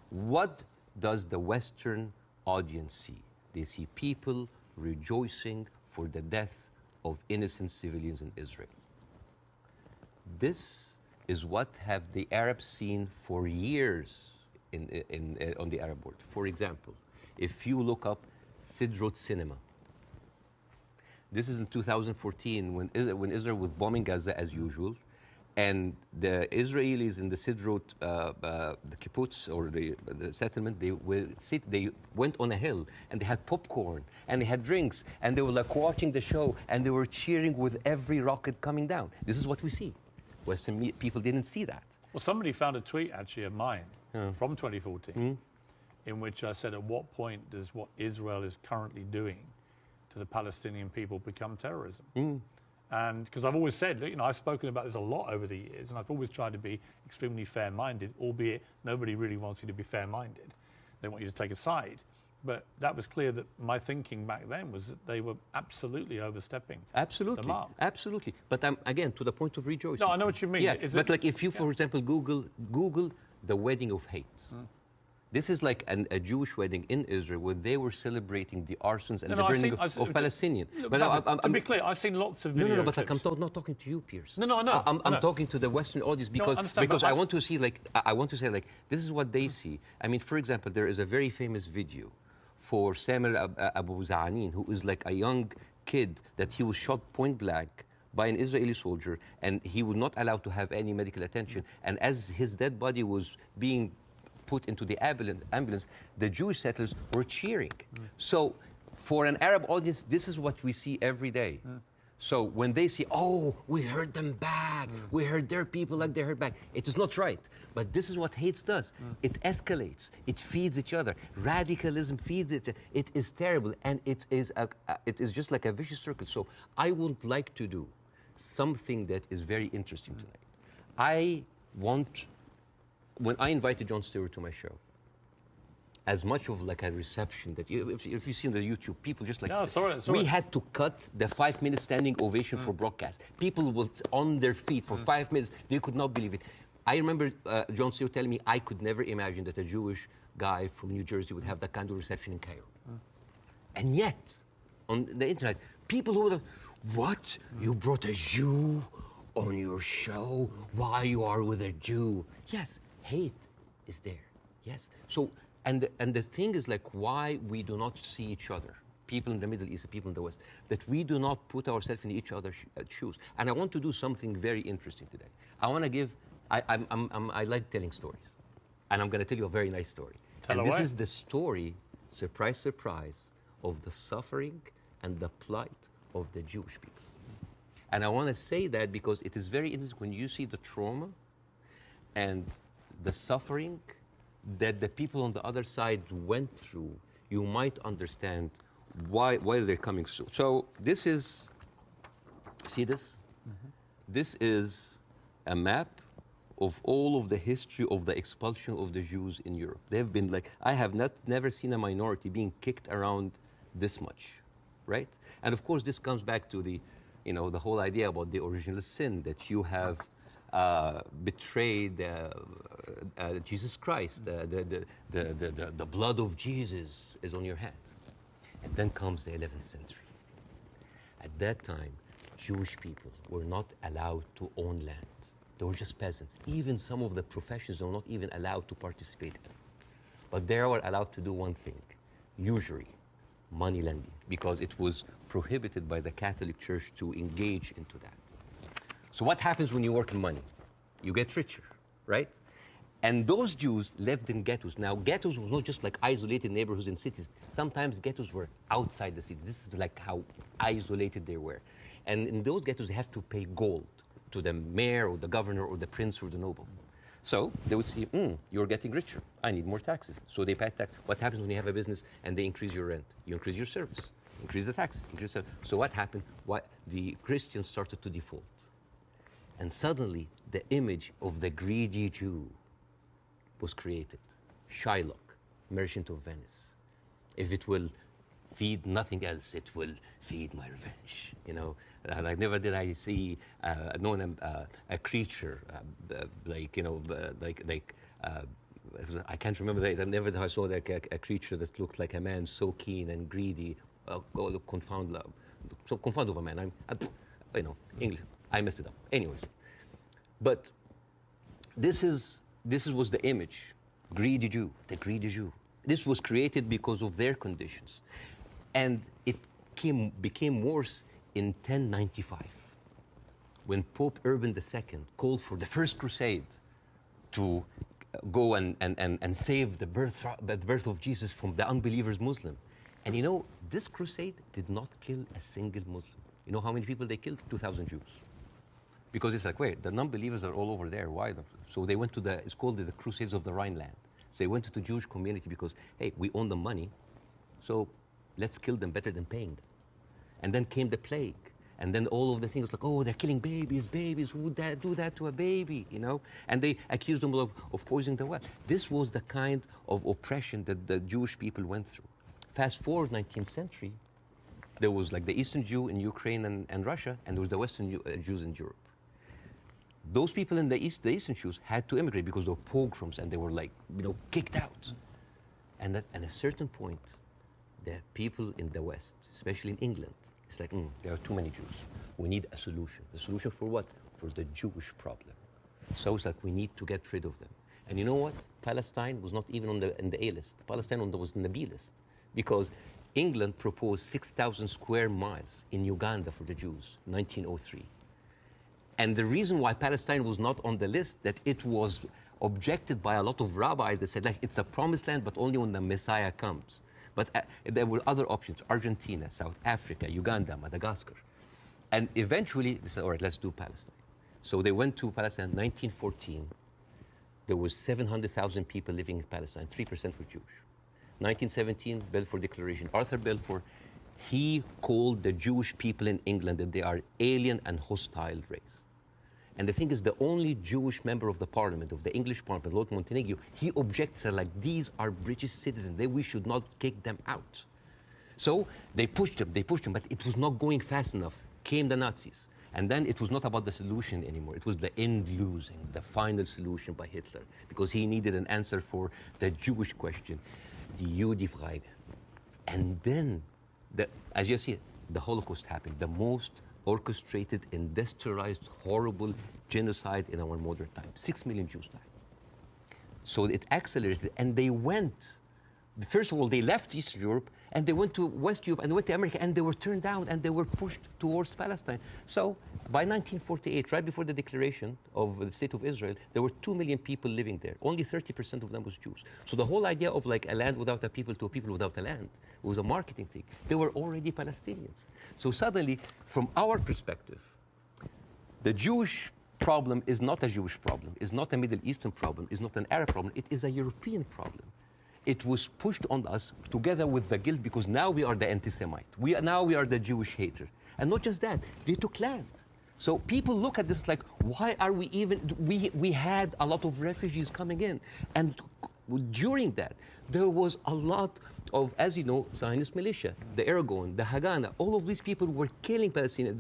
What does the Western audience see? They see people rejoicing for the death of innocent civilians in Israel. This is what have the Arabs seen for years on the Arab world. For example, if you look up Sidrot cinema, this is in 2014 when Israel was bombing Gaza as usual, and the Israelis in the Sidrot, the kibbutz or the settlement, they went on a hill and they had popcorn and they had drinks and they were like watching the show and they were cheering with every rocket coming down. This is what we see. Western people didn't see that. Well, somebody found a tweet actually of mine from 2014 in which I said, at what point does what Israel is currently doing to the Palestinian people become terrorism? And because I've always said, you know, I've spoken about this a lot over the years, and I've always tried to be extremely fair-minded, albeit nobody really wants you to be fair-minded. They want you to take a side. But that was clear that my thinking back then was that they were absolutely overstepping the mark. Absolutely. But again, to the point of rejoicing. No, I know what you mean. Yeah, but like if you, for example, Google the wedding of hate. This is like a Jewish wedding in Israel where they were celebrating the arsons and the burning of Palestinians. But to be clear, I've seen lots of videos. No, but like, I'm not talking to you, Piers. No, I know. I'm talking to the Western audience because I want to see, like, I want to say, like, this is what they see. I mean, for example, there is a very famous video for Samuel Abu Za'anin, who is like a young kid that he was shot point blank by an Israeli soldier, and he was not allowed to have any medical attention. And as his dead body was being put into the ambulance, the Jewish settlers were cheering. So for an Arab audience, this is what we see every day. So when they say, oh, we heard them back, we heard their people like they heard back, it is not right. But this is what hate does. It escalates, it feeds each other. Radicalism feeds it. It is terrible, and it is just like a vicious circle. So I would like to do something that is very interesting tonight. When I invited Jon Stewart to my show, as much of like a reception that if you see on the YouTube, people just like we had to cut the 5-minute standing ovation for broadcast. People were on their feet for 5 minutes. They could not believe it. I remember Jon Stewart telling me I could never imagine that a Jewish guy from New Jersey would have that kind of reception in Cairo. And yet, on the internet, people who were, what? You brought a Jew on your show? Why you are with a Jew? Yes, hate is there. Yes. So. And the thing is like why we do not see each other, people in the Middle East, people in the West, that we do not put ourselves in each other's shoes. And I want to do something very interesting today. I want to give, I like telling stories. And I'm going to tell you a very nice story. Tell away. This is the story, surprise, surprise, of the suffering and the plight of the Jewish people. And I want to say that because it is very interesting when you see the trauma and the suffering that the people on the other side went through, you might understand why they're coming so. So this is, see this? This is a map of all of the history of the expulsion of the Jews in Europe. They've been like, I have never seen a minority being kicked around this much, right? And of course, this comes back to the, the whole idea about the original sin, that you have betrayed Jesus Christ. The blood of Jesus is on your hands. And then comes the 11th century. At that time, Jewish people were not allowed to own land. They were just peasants. Even some of the professions they were not even allowed to participate in. But they were allowed to do one thing, usury, money lending, because it was prohibited by the Catholic Church to engage into that. So what happens when you work in money? You get richer, right? And those Jews lived in ghettos. Now, ghettos was not just like isolated neighborhoods in cities. Sometimes ghettos were outside the city. This is like how isolated they were. And in those ghettos, they have to pay gold to the mayor or the governor or the prince or the noble. So they would see, you're getting richer. I need more taxes. So they pay tax. What happens when you have a business and they increase your rent? You increase your service, increase the taxes. So what happened? The Christians started to default. And suddenly, the image of the greedy Jew was created. Shylock, merchant of Venice. If it will feed nothing else, it will feed my revenge. Like never did I see a creature I can't remember. Never did I saw a creature that looked like a man so keen and greedy. Confound of a man. English. I messed it up. Anyways, but this was the image, greedy Jew, the greedy Jew. This was created because of their conditions, and it became worse in 1095, when Pope Urban II called for the first crusade to go and save the birth of Jesus from the unbelievers Muslim. And this crusade did not kill a single Muslim. You know how many people they killed? 2,000 Jews. Because it's like, wait, the non-believers are all over there. Why? So they went to it's called the Crusades of the Rhineland. So they went to the Jewish community because, hey, we own the money, so let's kill them better than paying them. And then came the plague. And then all of the things like, oh, they're killing babies, who would do that to a baby, And they accused them of poisoning the well. This was the kind of oppression that the Jewish people went through. Fast forward 19th century, there was like the Eastern Jew in Ukraine and Russia, and there was the Western Jews in Europe. Those people in the Eastern Jews had to immigrate because there were pogroms and they were like, kicked out. And at a certain point, the people in the West, especially in England, it's like, there are too many Jews. We need a solution. A solution for what? For the Jewish problem. So it's like we need to get rid of them. And you know what? Palestine was not even in the A list. Palestine was in the B list. Because England proposed 6,000 square miles in Uganda for the Jews, 1903. And the reason why Palestine was not on the list, that it was objected by a lot of rabbis that said, like, it's a promised land, but only when the Messiah comes. But there were other options: Argentina, South Africa, Uganda, Madagascar. And eventually they said, all right, let's do Palestine. So they went to Palestine in 1914. There was 700,000 people living in Palestine. 3% were Jewish. 1917, Balfour Declaration. Arthur Balfour, he called the Jewish people in England that they are alien and hostile race. And the thing is, the only Jewish member of the parliament, of the English parliament, Lord Montague, he objects, said, like, these are British citizens. We should not kick them out. So they pushed him, but it was not going fast enough. Came the Nazis. And then it was not about the solution anymore. It was the end losing, the final solution by Hitler, because he needed an answer for the Jewish question, die Judefrage. And then, as you see, the Holocaust happened, the most orchestrated, industrialized, horrible genocide in our modern time. 6 million Jews died. So it accelerated, and they went. First of all, they left Eastern Europe, and they went to West Europe, and they went to America, and they were turned down, and they were pushed towards Palestine. So by 1948, right before the declaration of the State of Israel, there were 2 million people living there. Only 30% of them was Jews. So the whole idea of like a land without a people to a people without a land was a marketing thing. They were already Palestinians. So suddenly, from our perspective, the Jewish problem is not a Jewish problem, is not a Middle Eastern problem, is not an Arab problem, it is a European problem. It was pushed on us together with the guilt, because now we are the anti-Semite. Now we are the Jewish hater. And not just that, they took land. So people look at this like, why are we even, we had a lot of refugees coming in. And during that, there was a lot of, as you know, Zionist militia, the Aragon, the Haganah, all of these people were killing Palestinians.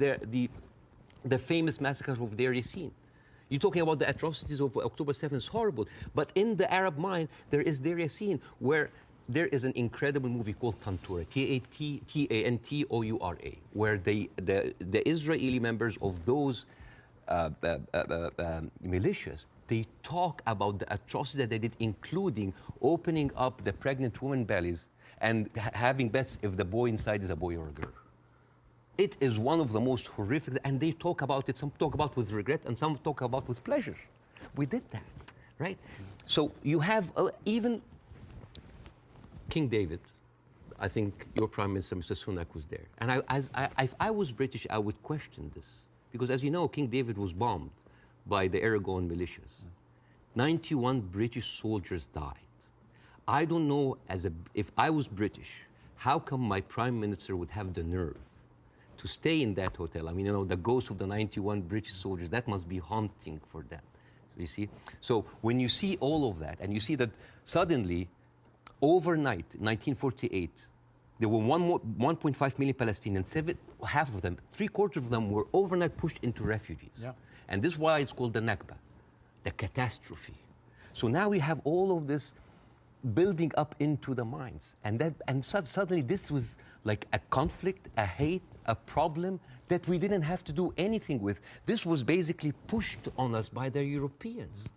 The famous massacre of Deir Yassin. You're talking about the atrocities of October 7th, it's horrible. But in the Arab mind, there is Deir Yassin, where there is an incredible movie called Tantoura, Tantoura, where the Israeli members of those militias, they talk about the atrocities that they did, including opening up the pregnant women's bellies and having bets if the boy inside is a boy or a girl. It is one of the most horrific, and they talk about it, some talk about with regret, and some talk about with pleasure. We did that, right? So you have even King David. I think your Prime Minister, Mr. Sunak, was there. And if I was British, I would question this. Because as you know, King David was bombed by the Aragon militias. 91 British soldiers died. I don't know, if I was British, how come my Prime Minister would have the nerve to stay in that hotel? I mean, you know, the ghost of the 91 British soldiers, that must be haunting for them, you see? So when you see all of that, and you see that suddenly, overnight, 1948, there were 1.5 million Palestinians, half of them, 3/4 of them were overnight pushed into refugees. Yeah. And this is why it's called the Nakba, the catastrophe. So now we have all of this building up into the minds. And suddenly this was like a conflict, a hate, a problem that we didn't have to do anything with. This was basically pushed on us by the Europeans.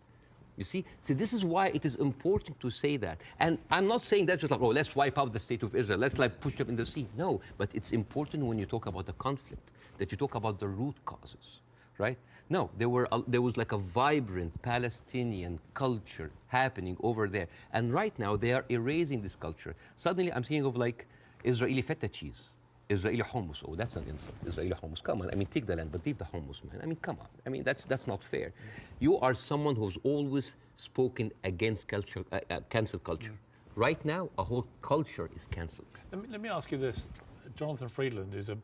You see? So this is why it is important to say that. And I'm not saying that just like, oh, let's wipe out the State of Israel, let's like push them in the sea. No, but it's important when you talk about the conflict, that you talk about the root causes, right? No, there was like a vibrant Palestinian culture happening over there. And right now they are erasing this culture. Suddenly I'm thinking of like Israeli feta cheese, Israeli hummus. Oh, that's an insult. Israeli hummus. Come on. I mean, take the land, but leave the hummus, man. I mean, come on. I mean, that's not fair. You are someone who's always spoken against culture, cancel culture. Right now, a whole culture is cancelled. Let me ask you this. Jonathan Friedland is a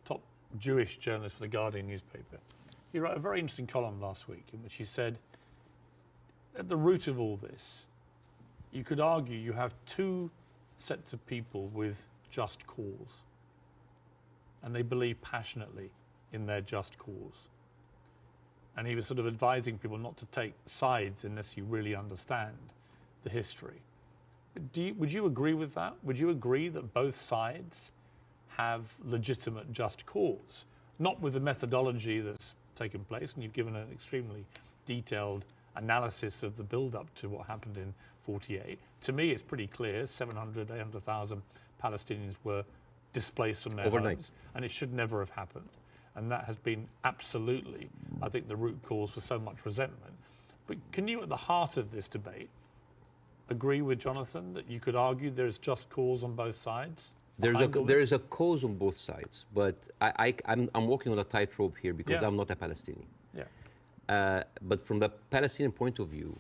top Jewish journalist for the Guardian newspaper. He wrote a very interesting column last week in which he said, at the root of all this, you could argue you have two sets of people with just cause, and they believe passionately in their just cause. And he was sort of advising people not to take sides unless you really understand the history. Would you agree with that? Would you agree that both sides have legitimate just cause? Not with the methodology that's taken place, and you've given an extremely detailed analysis of the build-up to what happened in 48. To me, it's pretty clear 700, 800,000 Palestinians were displaced from their homes, and it should never have happened. And that has been absolutely, I think, the root cause for so much resentment. But can you, at the heart of this debate, agree with Jonathan that you could argue there's just cause on both sides? There is a cause on both sides, but I'm walking on a tightrope here because I'm not a Palestinian. Yeah. But from the Palestinian point of view,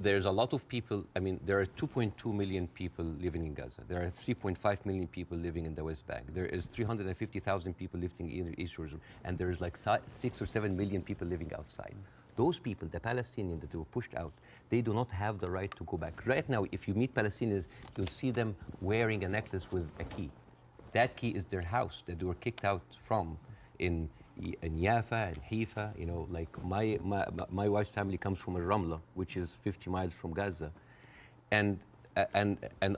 there's a lot of people. I mean, there are 2.2 million people living in Gaza. There are 3.5 million people living in the West Bank. There is 350,000 people living in East Jerusalem, and there is like 6 or 7 million people living outside. Those people, the Palestinians that were pushed out, they do not have the right to go back. Right now, if you meet Palestinians, you'll see them wearing a necklace with a key. That key is their house that they were kicked out from in Yafa and Haifa. You know, like my wife's family comes from Ramla, which is 50 miles from Gaza. And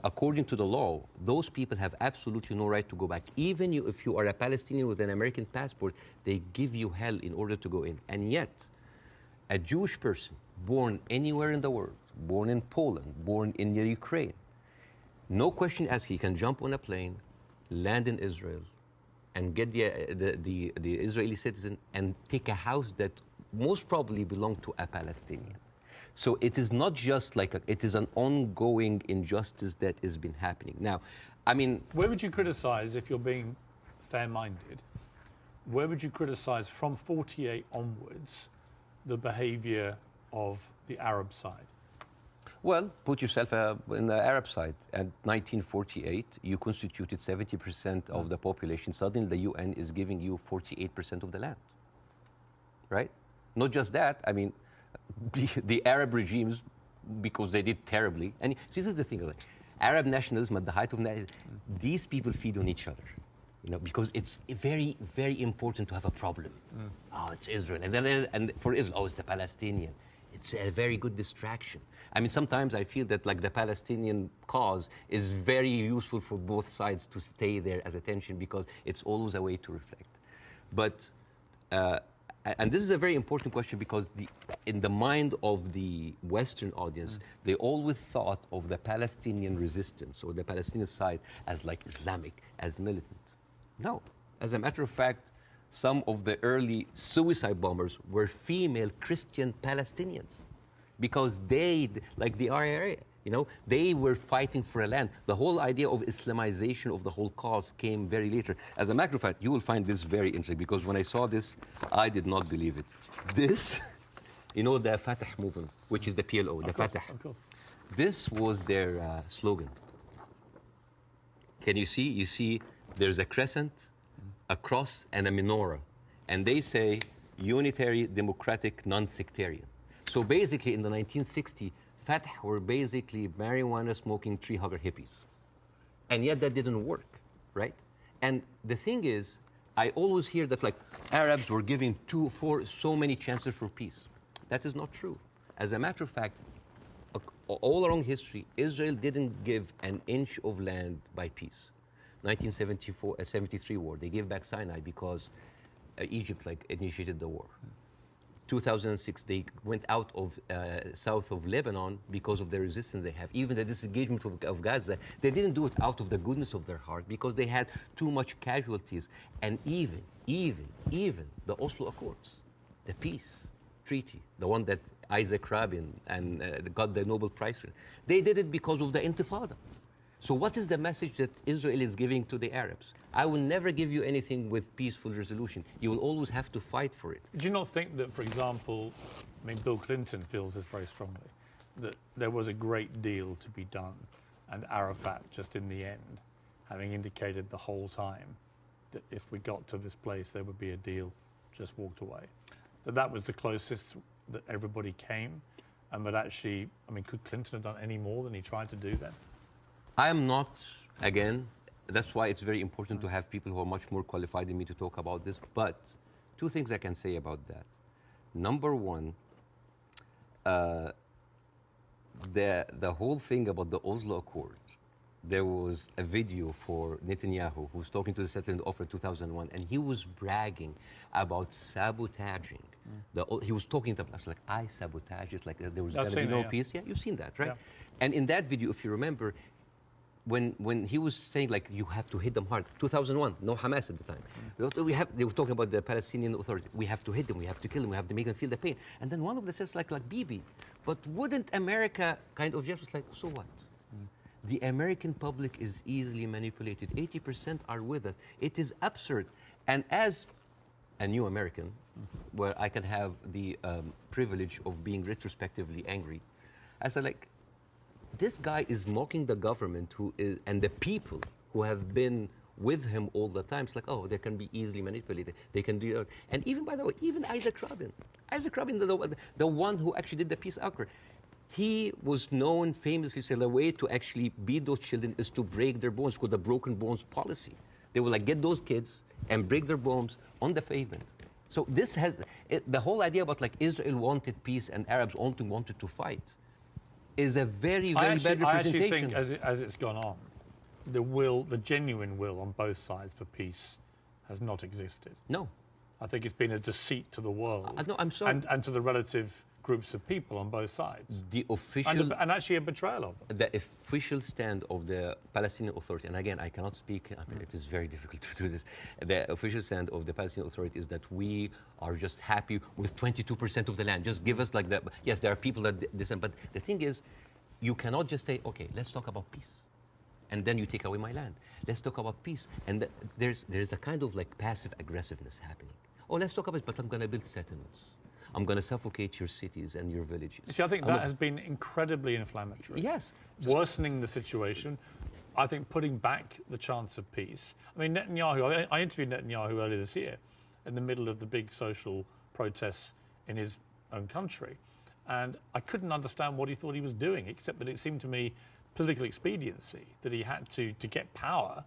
according to the law, those people have absolutely no right to go back. Even if you are a Palestinian with an American passport, they give you hell in order to go in. And yet, a Jewish person born anywhere in the world, born in Poland, born in Ukraine, no question asked, he can jump on a plane, land in Israel, and get the Israeli citizen and take a house that most probably belonged to a Palestinian. So it is not just like it is an ongoing injustice that has been happening. Now, I mean, where would you criticize, if you're being fair-minded, where would you criticize from 48 onwards the behavior of the Arab side? Well, put yourself in the Arab side. At 1948, you constituted 70% of the population. Suddenly, the UN is giving you 48% of the land, right? Not just that. I mean, the Arab regimes, because they did terribly. And see, this is the thing. Like, Arab nationalism at the height of these people feed on each other. You know, because it's very, very important to have a problem. Oh, it's Israel. And for Israel, oh, it's the Palestinian. It's a very good distraction. I mean, sometimes I feel that like the Palestinian cause is very useful for both sides to stay there as attention because it's always a way to reflect. But, and this is a very important question because in the mind of the Western audience, they always thought of the Palestinian resistance or the Palestinian side as like Islamic, as militant. No. As a matter of fact, some of the early suicide bombers were female Christian Palestinians because they, like the RIA, you know, they were fighting for a land. The whole idea of Islamization of the whole cause came very later. As a matter of fact, you will find this very interesting because when I saw this, I did not believe it. This, you know, the Fatah movement, which is the PLO, the Fatah. This was their slogan. Can you see? You see there's a crescent, a cross, and a menorah. And they say unitary, democratic, non-sectarian. So basically in the 1960s, Fatah were basically marijuana-smoking, tree-hugger hippies. And yet that didn't work, right? And the thing is, I always hear that like Arabs were giving so many chances for peace. That is not true. As a matter of fact, all along history, Israel didn't give an inch of land by peace. 1973 war, they gave back Sinai because Egypt like initiated the war. 2006, they went out of south of Lebanon because of the resistance they have. Even the disengagement of Gaza, they didn't do it out of the goodness of their heart because they had too much casualties. And even the Oslo Accords, the peace treaty, the one that Isaac Rabin and got the Nobel Prize for, they did it because of the Intifada. So what is the message that Israel is giving to the Arabs? I will never give you anything with peaceful resolution. You will always have to fight for it. Do you not think that, for example, I mean, Bill Clinton feels this very strongly, that there was a great deal to be done, and Arafat, just in the end, having indicated the whole time that if we got to this place, there would be a deal, just walked away. That was the closest that everybody came, and but actually, I mean, could Clinton have done any more than he tried to do then? I am not, again, that's why it's very important to have people who are much more qualified than me to talk about this. But two things I can say about that. Number one, the whole thing about the Oslo Accord, there was a video for Netanyahu who was talking to the settlement offer in 2001, and he was bragging about sabotaging. He was talking to us like, I sabotage. It's like there was going to be no peace. Yeah, you've seen that, right? Yeah. And in that video, if you remember, when he was saying like you have to hit them hard, 2001, no Hamas at the time. They were talking about the Palestinian Authority. We have to hit them, we have to kill them, we have to make them feel the pain. And then one of them says like Bibi, but wouldn't America kind of just like, so what? The American public is easily manipulated. 80% are with us. It is absurd. And as a new American, where I can have the privilege of being retrospectively angry, I said like, this guy is mocking the government and the people who have been with him all the time. It's like, oh, they can be easily manipulated. They can do it. And even, by the way, even Isaac Rabin, the one who actually did the peace accord, he was known famously, say the way to actually beat those children is to break their bones, called the broken bones policy. They will like get those kids and break their bones on the pavement. So this has, the whole idea about like Israel wanted peace and Arabs only wanted to fight is a very, very bad representation. I actually think as it's gone on, the genuine will on both sides for peace has not existed. No. I think it's been a deceit to the world. No, I'm sorry. And to the relative groups of people on both sides. The official... And actually a betrayal of them. The official stand of the Palestinian Authority, and again, I cannot speak, I mean, it is very difficult to do this. The official stand of the Palestinian Authority is that we are just happy with 22% of the land. Just give us like that. Yes, there are people that dissent, but the thing is, you cannot just say, okay, let's talk about peace. And then you take away my land. Let's talk about peace. And there's a kind of like passive aggressiveness happening. Oh, let's talk about it, but I'm going to build settlements. I'm going to suffocate your cities and your villages. See, I think that has been incredibly inflammatory. Yes. Worsening the situation. I think putting back the chance of peace. I mean, Netanyahu, I interviewed Netanyahu earlier this year in the middle of the big social protests in his own country. And I couldn't understand what he thought he was doing, except that it seemed to me political expediency, that he had to get power.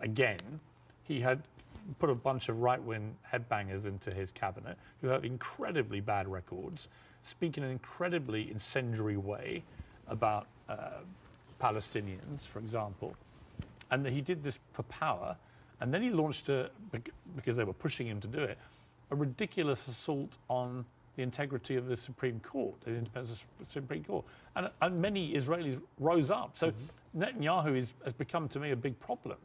Again, he had put a bunch of right-wing headbangers into his cabinet who have incredibly bad records, speak in an incredibly incendiary way about Palestinians, for example. And that he did this for power. And then he launched, because they were pushing him to do it, a ridiculous assault on the integrity of the Supreme Court, the independence of the Supreme Court. And many Israelis rose up. So Netanyahu has become, to me, a big problem.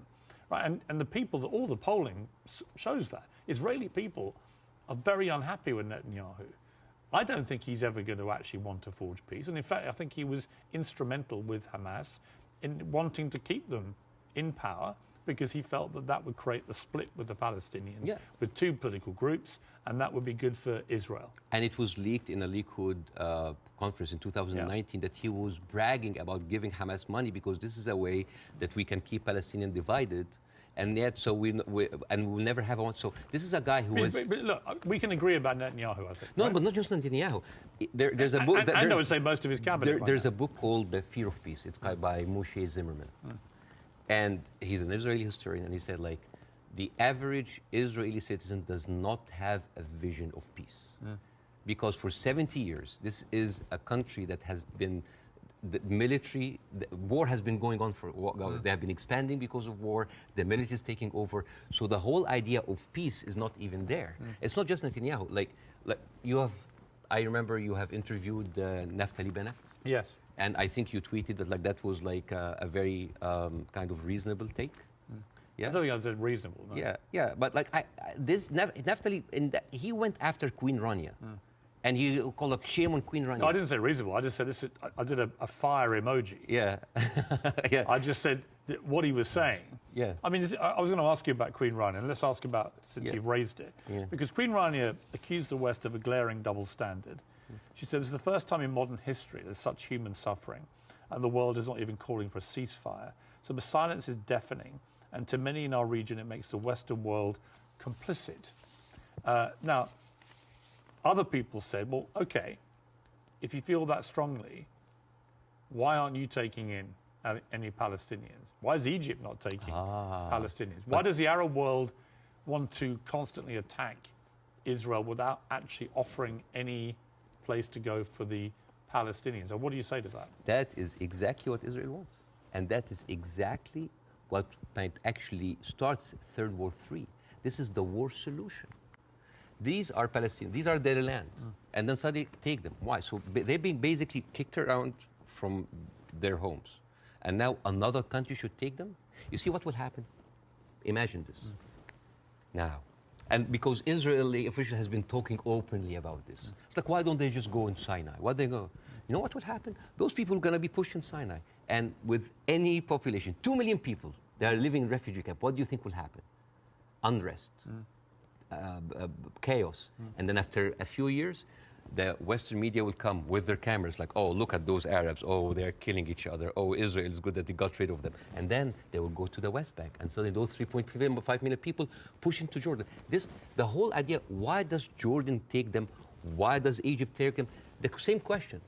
Right? And the people, all the polling shows that. Israeli people are very unhappy with Netanyahu. I don't think he's ever going to actually want to forge peace. And in fact, I think he was instrumental with Hamas in wanting to keep them in power because he felt that that would create the split with the Palestinians, with two political groups, and that would be good for Israel. And it was leaked in a Likud conference in 2019 that he was bragging about giving Hamas money because this is a way that we can keep Palestinians divided. And yet, so we'll never have one. So this is a guy who was... But look, we can agree about Netanyahu, I think. No, right? but not just Netanyahu. There's a book... And I would say most of his cabinet. There's a book called The Fear of Peace. It's by Moshe Zimmerman. And he's an Israeli historian, and he said, like, the average Israeli citizen does not have a vision of peace. Because for 70 years, this is a country that has been... The military, war has been going on for, they have been expanding because of war, the military is taking over. So the whole idea of peace is not even there. It's not just Netanyahu. Like you have, I remember you have interviewed Naftali Bennett. Yes. And I think you tweeted that like that was like a very kind of reasonable take. Yeah. I don't think I said reasonable. No. Yeah. But like this Naftali, he went after Queen Rania. And he called up shame on Queen Rania. No, I didn't say reasonable. I just said this. I did a fire emoji. Yeah. Yeah. I just said what he was saying. Yeah. I mean, I was going to ask you about Queen Rania, and let's ask about, since you've raised it. Yeah. Because Queen Rania accused the West of a glaring double standard. She said, it's the first time in modern history there's such human suffering, and the world is not even calling for a ceasefire. So the silence is deafening, and to many in our region, it makes the Western world complicit. Now, other people said, well, okay, if you feel that strongly, why aren't you taking in any Palestinians? Why is Egypt not taking Palestinians? Why does the Arab world want to constantly attack Israel without actually offering any place to go for the Palestinians? And what do you say to that? That is exactly what Israel wants. And that is exactly what actually starts Third War III. This is the war solution. These are Palestinians. These are their land. And then suddenly take them. Why? So they've been basically kicked around from their homes. and now another country should take them? You see what will happen? Imagine this. Now, and because Israeli official has been talking openly about this, it's like, why don't they just go in Sinai? Why they go? You know what would happen? Those people are going to be pushed in Sinai. And with any population, 2 million people, they are living in refugee camp. What do you think will happen? Unrest, chaos. And then after a few years, the Western media will come with their cameras like, oh, look at those Arabs. Oh, they're killing each other. Oh, Israel is good that they got rid of them. And then they will go to the West Bank. And suddenly those 3.5 million people push into Jordan. The whole idea, why does Jordan take them? Why does Egypt take them? The same question.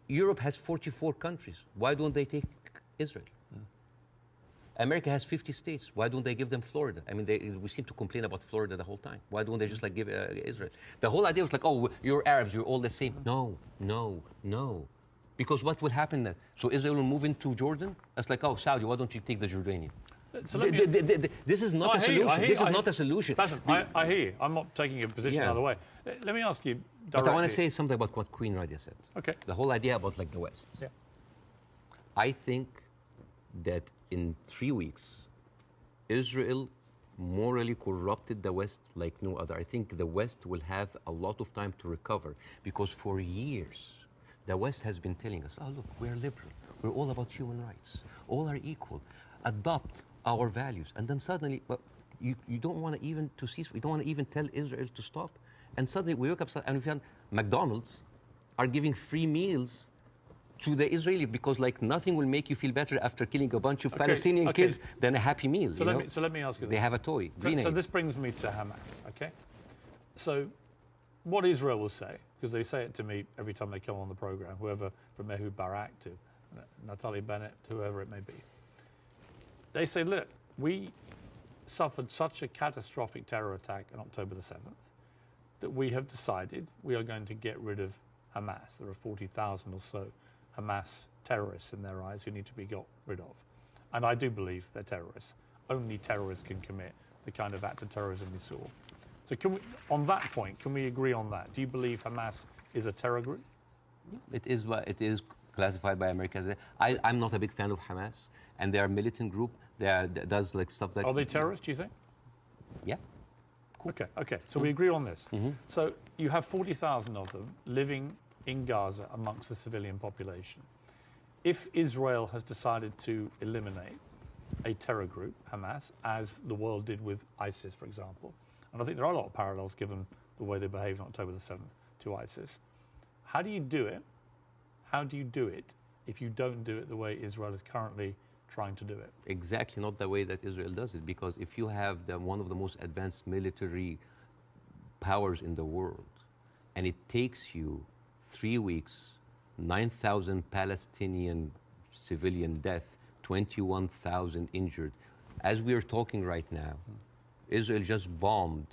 Europe has 44 countries. Why don't they take Israel? America has 50 states. Why don't they give them Florida? I mean, we seem to complain about Florida the whole time. Why don't they just like give Israel? The whole idea was like, oh, you're Arabs, you're all the same. No, no, no. Because what will happen then? So Israel will move into Jordan? That's like, oh, Saudi, why don't you take the Jordanian? So this is not a solution. This is not a solution. Bassem, I hear you. I'm not taking a position either way. Let me ask you directly. But I want to say something about what Queen Radia said. Okay. The whole idea about like the West. Yeah. I think that in 3 weeks, Israel morally corrupted the West like no other. I think the West will have a lot of time to recover because for years, the West has been telling us, oh, look, we're liberal. We're all about human rights. All are equal. Adopt our values. And then suddenly, well, you don't want to even to cease. We don't want to even tell Israel to stop. And suddenly we wake up and we found McDonald's are giving free meals to the Israeli because like nothing will make you feel better after killing a bunch of Palestinian kids than a happy meal. So let me ask you this. They have a toy. So this brings me to Hamas, okay? So what Israel will say, because they say it to me every time they come on the program, whoever from Ehud Barak to Natalie Bennett, whoever it may be, they say, look, we suffered such a catastrophic terror attack on October the 7th that we have decided we are going to get rid of Hamas. There are 40,000 or so Hamas terrorists in their eyes who need to be got rid of. And I do believe they're terrorists. Only terrorists can commit the kind of act of terrorism we saw. So can we, on that point, can we agree on that? Do you believe Hamas is a terror group? It is classified by America as I'm not a big fan of Hamas, and they are a militant group. That does like stuff like... Are they terrorists, do you think? Yeah. Cool. Okay. So we agree on this. So you have 40,000 of them living in Gaza amongst the civilian population. If Israel has decided to eliminate a terror group, Hamas, as the world did with ISIS, for example, and I think there are a lot of parallels given the way they behaved on October the 7th to ISIS, how do you do it? How do you do it if you don't do it the way Israel is currently trying to do it? Exactly not the way that Israel does it, because if you have one of the most advanced military powers in the world, and it takes you 3 weeks, 9,000 Palestinian civilian death, 21,000 injured. As we are talking right now, Israel just bombed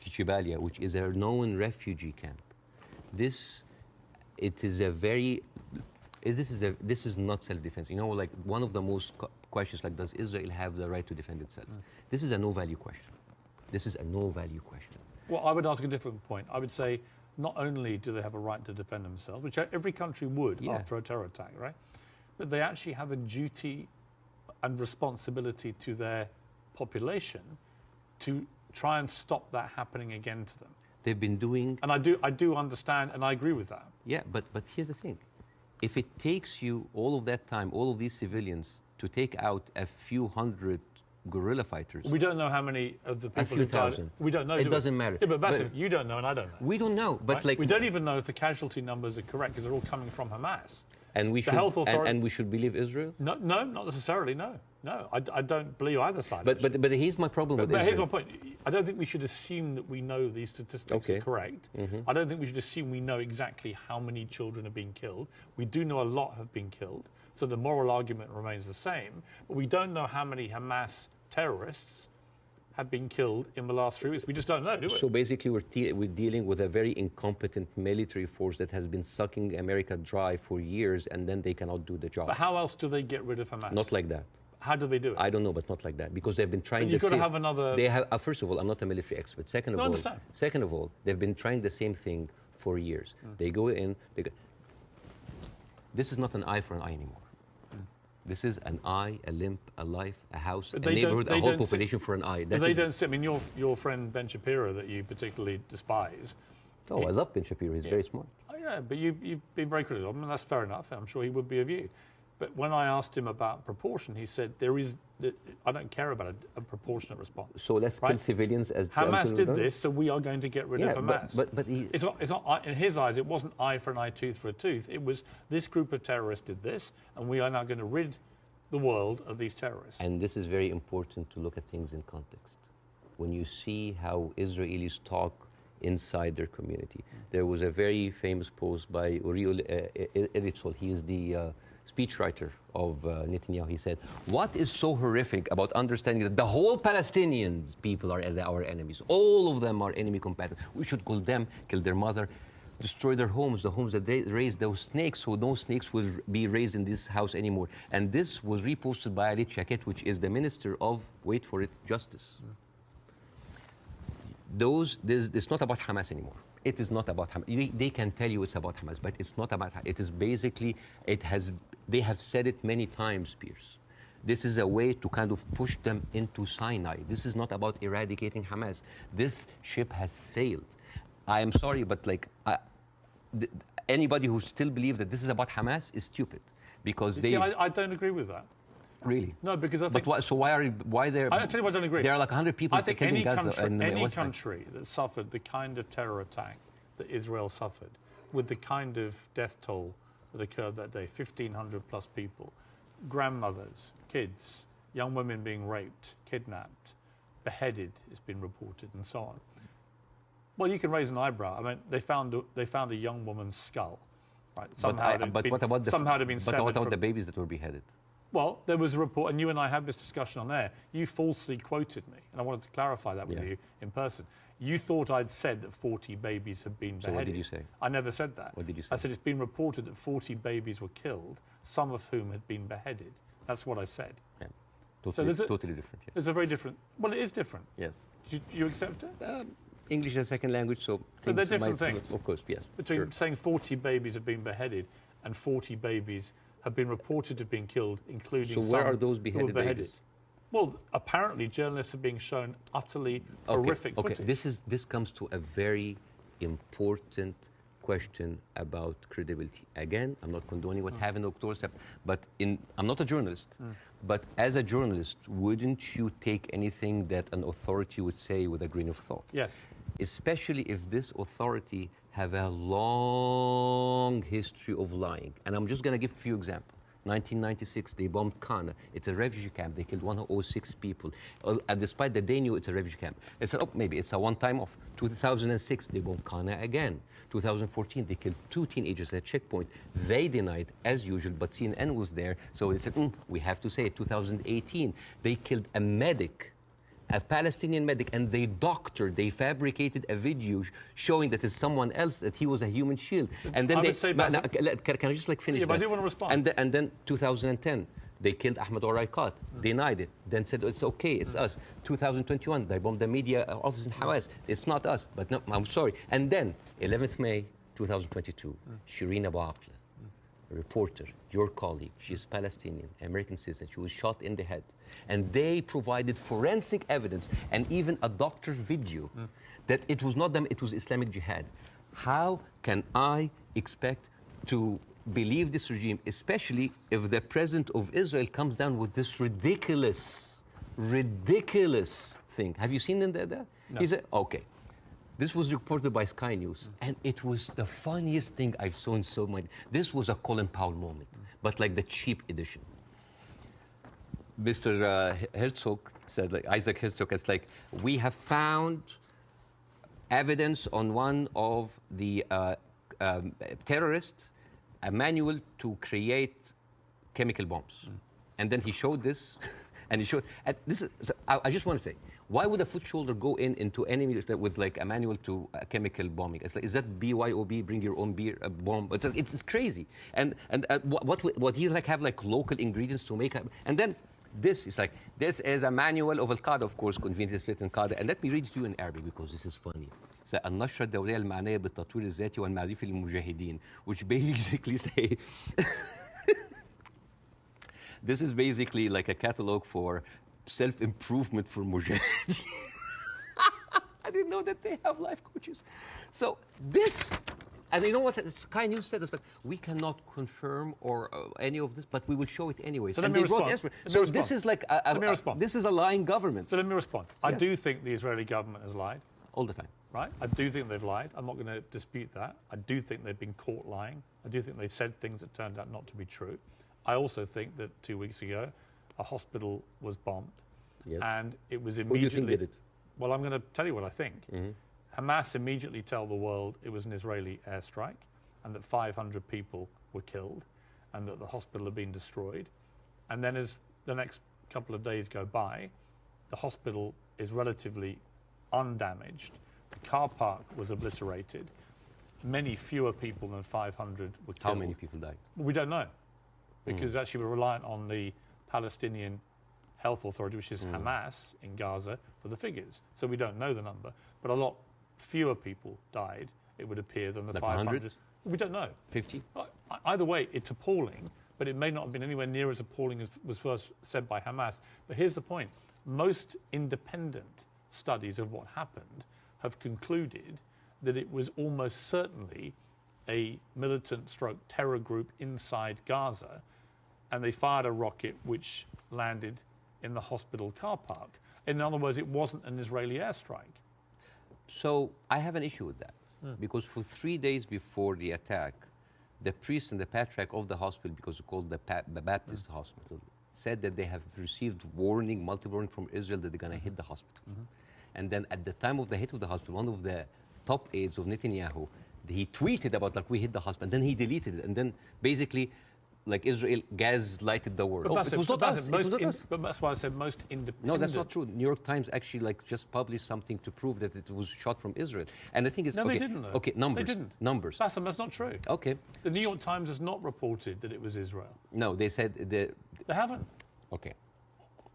Jabalia, which is a known refugee camp. This is not self-defense. You know, like one of the most questions, like, does Israel have the right to defend itself? This is a no-value question. This is a no-value question. Well, I would ask a different point. I would say, not only do they have a right to defend themselves, which every country would after a terror attack, right? But they actually have a duty and responsibility to their population to try and stop that happening again to them. They've been doing... And I do understand, and I agree with that. Yeah, but here's the thing. If it takes you all of that time, all of these civilians, to take out a few hundred guerrilla fighters... We don't know how many of the people who died. We don't know. It doesn't matter. Yeah, but Bassem, you don't know and I don't know. We don't know, but right? like... We don't even know if the casualty numbers are correct because they're all coming from Hamas. And we should believe Israel? No, not necessarily, no. I don't believe either side. But here's my problem with Israel. But here's my point. I don't think we should assume that we know these statistics are correct. I don't think we should assume we know exactly how many children are being killed. We do know a lot have been killed, so the moral argument remains the same. But we don't know how many Hamas terrorists have been killed in the last 3 weeks. We just don't know, do we? So basically we're dealing with a very incompetent military force that has been sucking America dry for years, and then they cannot do the job. But how else do they get rid of Hamas? Not like that. How do they do it? I don't know, but not like that, because they've been trying. You've got to have another. They have. First of all, I'm not a military expert. Second of all, they've been trying the same thing for years. They go in. This is not an eye for an eye anymore. This is an eye, a limb, a life, a house, But a they neighborhood, don't- a they whole don't see- population for an eye. But That they is- don't see. I mean, your friend Ben Shapiro that you particularly despise. Oh, I love Ben Shapiro. He's very smart. Oh, yeah, but you've been very critical of him, and that's fair enough. I'm sure he would be of you. But when I asked him about proportion, he said I don't care about a proportionate response. So let's kill civilians as Hamas did this, so we are going to get rid of Hamas. But it's not in his eyes. It wasn't eye for an eye, tooth for a tooth. It was this group of terrorists did this, and we are now going to rid the world of these terrorists. And this is very important to look at things in context. When you see how Israelis talk inside their community, there was a very famous post by Uriel Eritzol. He is the speechwriter of Netanyahu. He said, "What is so horrific about understanding that the whole Palestinian people are our enemies? All of them are enemy combatants. We should kill them, kill their mother, destroy their homes, the homes that they raised those snakes, so no snakes will be raised in this house anymore." And this was reposted by Ali Chaket, which is the minister of, wait for it, justice. It's not about Hamas anymore. It is not about Hamas. They can tell you it's about Hamas, but it's not about. It is basically. They have said it many times, Piers. This is a way to kind of push them into Sinai. This is not about eradicating Hamas. This ship has sailed. I am sorry, but anybody who still believes that this is about Hamas is stupid, because I don't agree with that. Really? No, because I think. But why there? I'll tell you what I don't agree. There are like 100 people I think killed any in Gaza. any country that suffered the kind of terror attack that Israel suffered, with the kind of death toll that occurred that day, 1,500 plus people, grandmothers, kids, young women being raped, kidnapped, beheaded, it's been reported, and so on. Well, you can raise an eyebrow. I mean, they found a young woman's skull, right? But what about the the babies that were beheaded? Well, there was a report, and you and I had this discussion on air. You falsely quoted me, and I wanted to clarify that with you in person. You thought I'd said that 40 babies had been beheaded. So what did you say? I never said that. What did you say? I said it's been reported that 40 babies were killed, some of whom had been beheaded. That's what I said. Yeah. Totally different. Yeah. There's a very different. Well, it is different. Yes. Do you accept it? English as a second language, so they're different things. Of course, yes. Between saying 40 babies have been beheaded and 40 babies have been reported to have been killed, including some. So where are those beheaded babies? Well, apparently journalists are being shown utterly horrific footage. This comes to a very important question about credibility. Again, I'm not condoning what happened in October, but I'm not a journalist. But as a journalist, wouldn't you take anything that an authority would say with a grain of thought? Yes. Especially if this authority have a long history of lying. And I'm just going to give a few examples. 1996, they bombed Kana. It's a refugee camp. They killed 106 people. Despite that they knew it's a refugee camp. They said, oh, maybe it's a one-time off. 2006, they bombed Kana again. 2014, they killed 2 teenagers at a checkpoint. They denied, as usual, but CNN was there. So they said, we have to say it. 2018, they killed a medic, a Palestinian medic, and they fabricated a video showing that it's someone else, that he was a human shield. And then can I just finish that? I do want to respond. And then 2010, they killed Ahmed Oraikat, denied it, then said it's okay, it's us. 2021, they bombed the media office in Hamas. It's not us, but no, I'm sorry. And then 11th May 2022, Shireen Abu Akleh, a reporter, your colleague, she's Palestinian, American citizen, she was shot in the head. And they provided forensic evidence and even a doctor's video that it was not them, it was Islamic Jihad. How can I expect to believe this regime, especially if the president of Israel comes down with this ridiculous thing? Have you seen that? No. He said, okay. This was reported by Sky News, and it was the funniest thing I've seen in so many. This was a Colin Powell moment, but like the cheap edition. Mr. Herzog said, Isaac Herzog, it's like, we have found evidence on one of the terrorists, a manual to create chemical bombs. And then he showed this, and he showed, and this is, so I just want to say, why would a foot soldier go into enemy with a manual to chemical bombing? It's like, is that BYOB, bring your own beer, bomb? It's crazy. And what he have local ingredients to make, and then this is this is a manual of Al-Qaeda, of course, conveniently written Qaeda. And let me read it to you in Arabic because this is funny. النشرة الدولية المعنية بالتطوير الذاتي والمعرفي للمجاهدين, which basically say This is basically like a catalog for self-improvement for mujahideen. I didn't know that they have life coaches. So this, and you know what Sky News said? It's like, we cannot confirm or any of this, but we will show it anyway. So let me respond. So this is like this is a lying government. So let me respond. I do think the Israeli government has lied. All the time. Right? I do think they've lied. I'm not going to dispute that. I do think they've been caught lying. I do think they've said things that turned out not to be true. I also think that 2 weeks ago, a hospital was bombed. Yes. And it was Who do you think did it? Well, I'm going to tell you what I think. Hamas immediately tell the world it was an Israeli airstrike and that 500 people were killed and that the hospital had been destroyed. And then as the next couple of days go by, the hospital is relatively undamaged. The car park was obliterated. Many fewer people than 500 were killed. How many people died? We don't know, because actually we're reliant on the Palestinian Health Authority, which is Hamas in Gaza, for the figures. So we don't know the number, but a lot fewer people died, it would appear, than the like 500. 100? We don't know. 50? Either way, it's appalling, but it may not have been anywhere near as appalling as was first said by Hamas. But here's the point. Most independent studies of what happened have concluded that it was almost certainly a militant stroke terror group inside Gaza, and they fired a rocket which landed in the hospital car park. In other words, it wasn't an Israeli airstrike. So I have an issue with that, because for 3 days before the attack, the priest and the patriarch of the hospital, because it's called the Baptist hospital, said that they have received multiple warning from Israel that they're going to hit the hospital. And then at the time of the hit of the hospital, one of the top aides of Netanyahu, he tweeted about, like, we hit the hospital, and then he deleted it. And then basically, like, Israel gaslighted the world. But, it was not us. But that's why I said most independent. No, that's not true. New York Times actually, like, just published something to prove that it was shot from Israel. And the thing is, no, okay, they didn't, though. Okay, numbers. They didn't. Numbers. Bassem, that's not true. Okay. The New York Times has not reported that it was Israel. No, they said They haven't. Okay.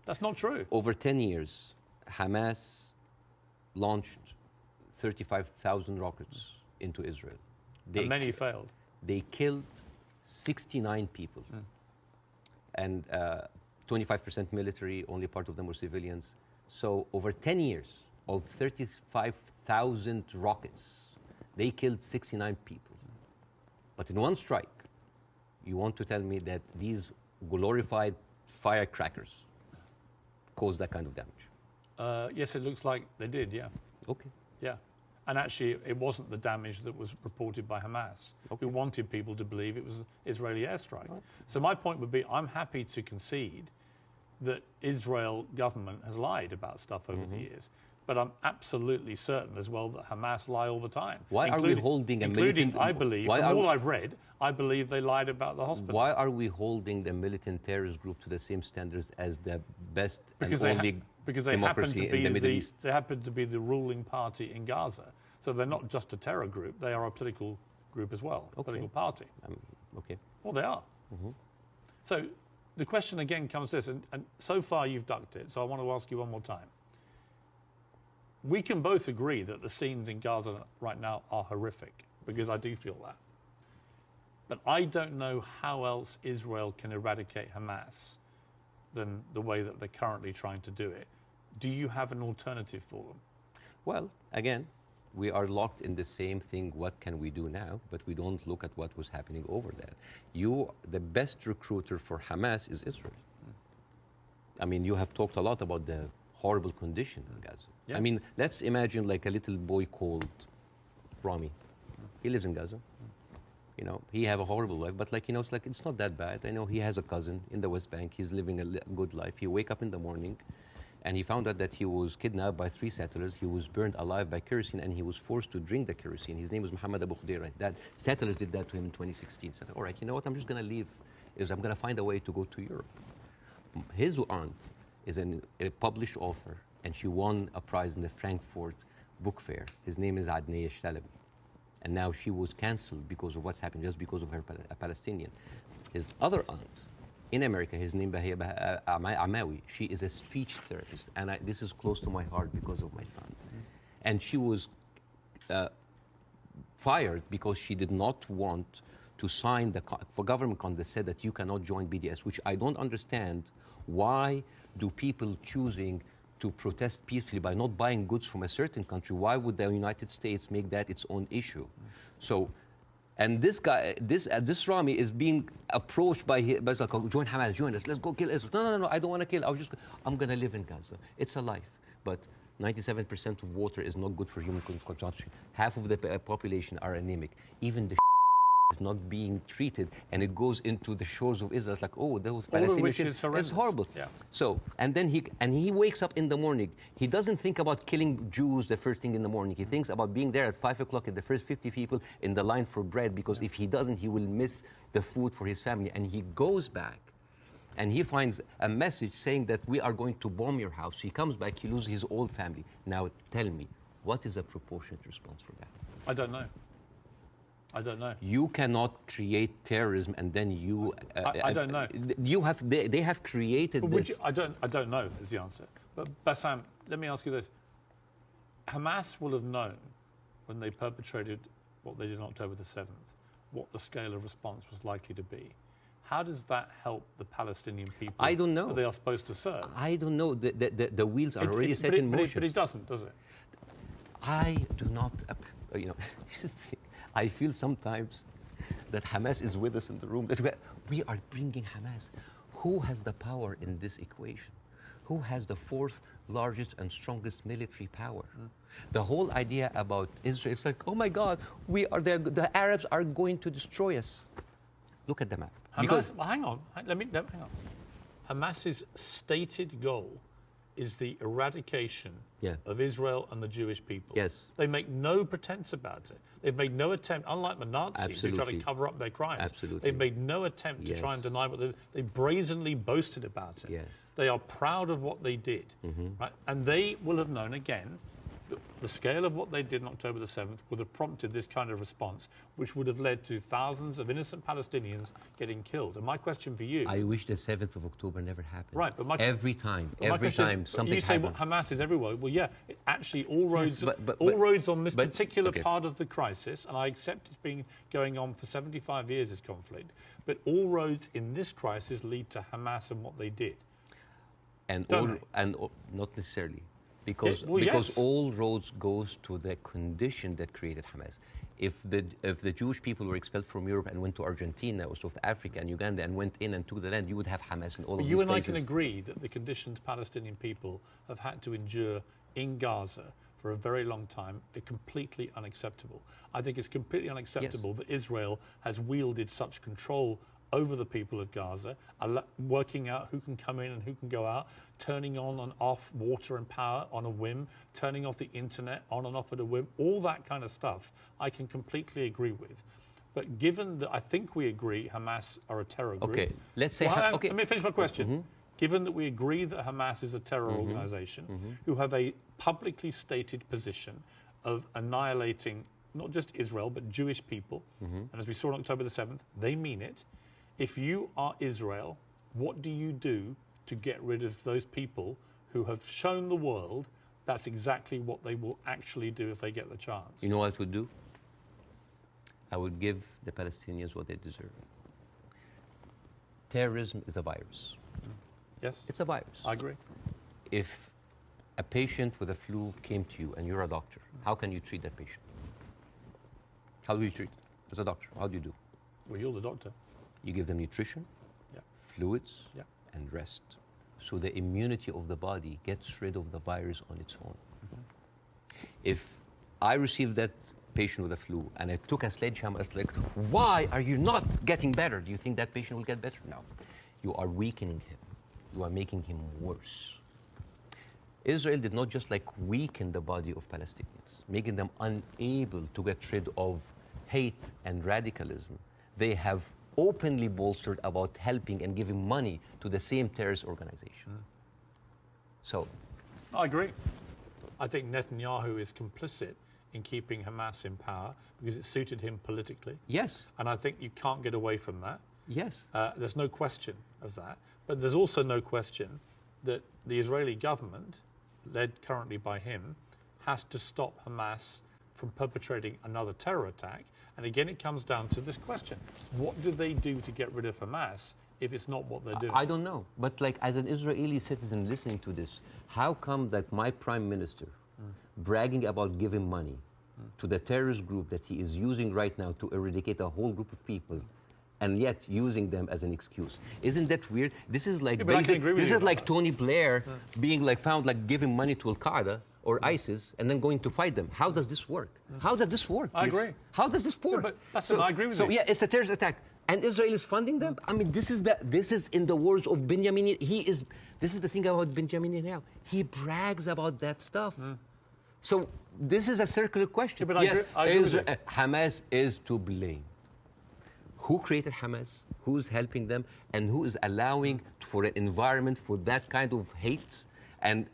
That's not true. Over 10 years, Hamas launched 35,000 rockets into Israel. And many failed. They killed 69 people. And 25% military, only part of them were civilians. So over 10 years of 35,000 rockets, they killed 69 people. But in one strike, you want to tell me that these glorified firecrackers caused that kind of damage? Yes, it looks like they did, yeah. Okay. Yeah. And actually, it wasn't the damage that was reported by Hamas, who wanted people to believe it was an Israeli airstrike. Right. So my point would be, I'm happy to concede that Israel government has lied about stuff over the years. But I'm absolutely certain as well that Hamas lie all the time. Why are we holding a militant... I believe, from all I've read, I believe they lied about the hospital. Why are we holding the militant terrorist group to the same standards as the best and only democracy in the Middle East? They happen to be the ruling party in Gaza. So they're not just a terror group, they are a political group as well, a political party. Okay. Well, they are. So the question again comes to this, and so far you've ducked it, so I want to ask you one more time. We can both agree that the scenes in Gaza right now are horrific, because I do feel that. But I don't know how else Israel can eradicate Hamas than the way that they're currently trying to do it. Do you have an alternative for them? Well, again, we are locked in the same thing, what can we do now? But we don't look at what was happening over there. The best recruiter for Hamas is Israel. I mean, you have talked a lot about the horrible condition in Gaza. Yes. I mean, let's imagine like a little boy called Rami. He lives in Gaza. You know, he have a horrible life, but like, you know, it's not that bad. I know he has a cousin in the West Bank. He's living a good life. He wake up in the morning and he found out that he was kidnapped by 3 settlers. He was burned alive by kerosene and he was forced to drink the kerosene. His name was Muhammad Abu Khudaira. That settlers did that to him in 2016. Said, all right, you know what, I'm just going to leave. I'm going to find a way to go to Europe. His aunt is a published author, and she won a prize in the Frankfurt Book Fair. His name is Adnaya Shalabi. And now she was cancelled because of what's happened, just because of her a Palestinian. His other aunt in America, his name is Amawi. She is a speech therapist, and this is close to my heart because of my son. And she was fired because she did not want to sign the for government that said that you cannot join BDS, which I don't understand. Why do people choosing to protest peacefully by not buying goods from a certain country? Why would the United States make that its own issue? So, and this guy, this Rami is being approached by like, oh, join Hamas, join us, let's go kill Israel. No, I don't want to kill. I'm going to live in Gaza. It's a life, but 97% of water is not good for human consumption. Half of the population are anemic. Even the is not being treated, and it goes into the shores of Israel. It's like, oh, those Palestinians. It's horrible. Yeah. So, and then he wakes up in the morning. He doesn't think about killing Jews the first thing in the morning. He thinks about being there at 5 o'clock at the first 50 people in the line for bread, because if he doesn't, he will miss the food for his family. And he goes back, and he finds a message saying that we are going to bomb your house. He comes back, he loses his whole family. Now, tell me, what is a proportionate response for that? I don't know. I don't know. You cannot create terrorism and then you... I don't know. They have created this. I don't know is the answer. But Bassem, let me ask you this. Hamas will have known when they perpetrated what they did on October the 7th, what the scale of response was likely to be. How does that help the Palestinian people? I don't know. That they are supposed to serve? I don't know. The wheels are already set in motion. But it doesn't, does it? I do not... You know, this is the thing. I feel sometimes that Hamas is with us in the room, that we are bringing Hamas. Who has the power in this equation? Who has the fourth largest and strongest military power? The whole idea about Israel, it's like, oh my God, the Arabs are going to destroy us. Look at the map. Well, hang on. Hang on. Hamas's stated goal is the eradication of Israel and the Jewish people. Yes. They make no pretense about it. They've made no attempt, unlike the Nazis who try to cover up their crimes. Absolutely. They've made no attempt to try and deny what they brazenly boasted about it. Yes. They are proud of what they did. Right? And they will have known, again, the scale of what they did on October the 7th would have prompted this kind of response, which would have led to thousands of innocent Palestinians getting killed. And my question for you... I wish the 7th of October never happened. Right, but every time something happened. You say Hamas is everywhere. Well, yeah, actually all roads, roads on this particular part of the crisis, and I accept it's been going on for 75 years, this conflict, but all roads in this crisis lead to Hamas and what they did. And not necessarily. Because all roads goes to the condition that created Hamas. If the Jewish people were expelled from Europe and went to Argentina or South Africa and Uganda and went in and took the land, you would have Hamas in all of these places. You and I can agree that the conditions Palestinian people have had to endure in Gaza for a very long time are completely unacceptable. I think it's completely unacceptable that Israel has wielded such control over the people of Gaza, working out who can come in and who can go out, turning on and off water and power on a whim, turning off the internet on and off at a whim, all that kind of stuff I can completely agree with. But given that I think we agree Hamas are a terror group... Okay, let's say... Let me finish my question. Given that we agree that Hamas is a terror organization who have a publicly stated position of annihilating not just Israel, but Jewish people, and as we saw on October the 7th, they mean it. If you are Israel, what do you do to get rid of those people who have shown the world that's exactly what they will actually do if they get the chance? You know what I would do? I would give the Palestinians what they deserve. Terrorism is a virus. Yes. It's a virus. I agree. If a patient with a flu came to you and you're a doctor, how can you treat that patient? How do you treat it as a doctor? How do you do? Well, you're the doctor. You give them nutrition, fluids, and rest. So the immunity of the body gets rid of the virus on its own. If I received that patient with a flu and I took a sledgehammer, it's like, why are you not getting better? Do you think that patient will get better? No. You are weakening him. You are making him worse. Israel did not just weaken the body of Palestinians, making them unable to get rid of hate and radicalism. They have openly bolstered about helping and giving money to the same terrorist organization. So, I agree. I think Netanyahu is complicit in keeping Hamas in power because it suited him politically. Yes. And I think you can't get away from that. Yes. There's no question of that. But there's also no question that the Israeli government, led currently by him, has to stop Hamas from perpetrating another terror attack. And again, it comes down to this question. What do they do to get rid of Hamas if it's not what they're doing? I don't know. But like, as an Israeli citizen listening to this, how come that my prime minister bragging about giving money to the terrorist group that he is using right now to eradicate a whole group of people, and yet using them as an excuse? Isn't that weird? This is like this is like Tony Blair being like found like giving money to Al-Qaeda or ISIS and then going to fight them. How does this work? How does this work? I agree. How does this work? But I agree with you. So yeah, it's a terrorist attack. And Israel is funding them? I mean, this is in the words of Benjamin. This is the thing about Benjamin Netanyahu. He brags about that stuff. So this is a circular question. Yeah, but yes, I agree Hamas is to blame. Who created Hamas? Who's helping them? And who is allowing for an environment for that kind of hate and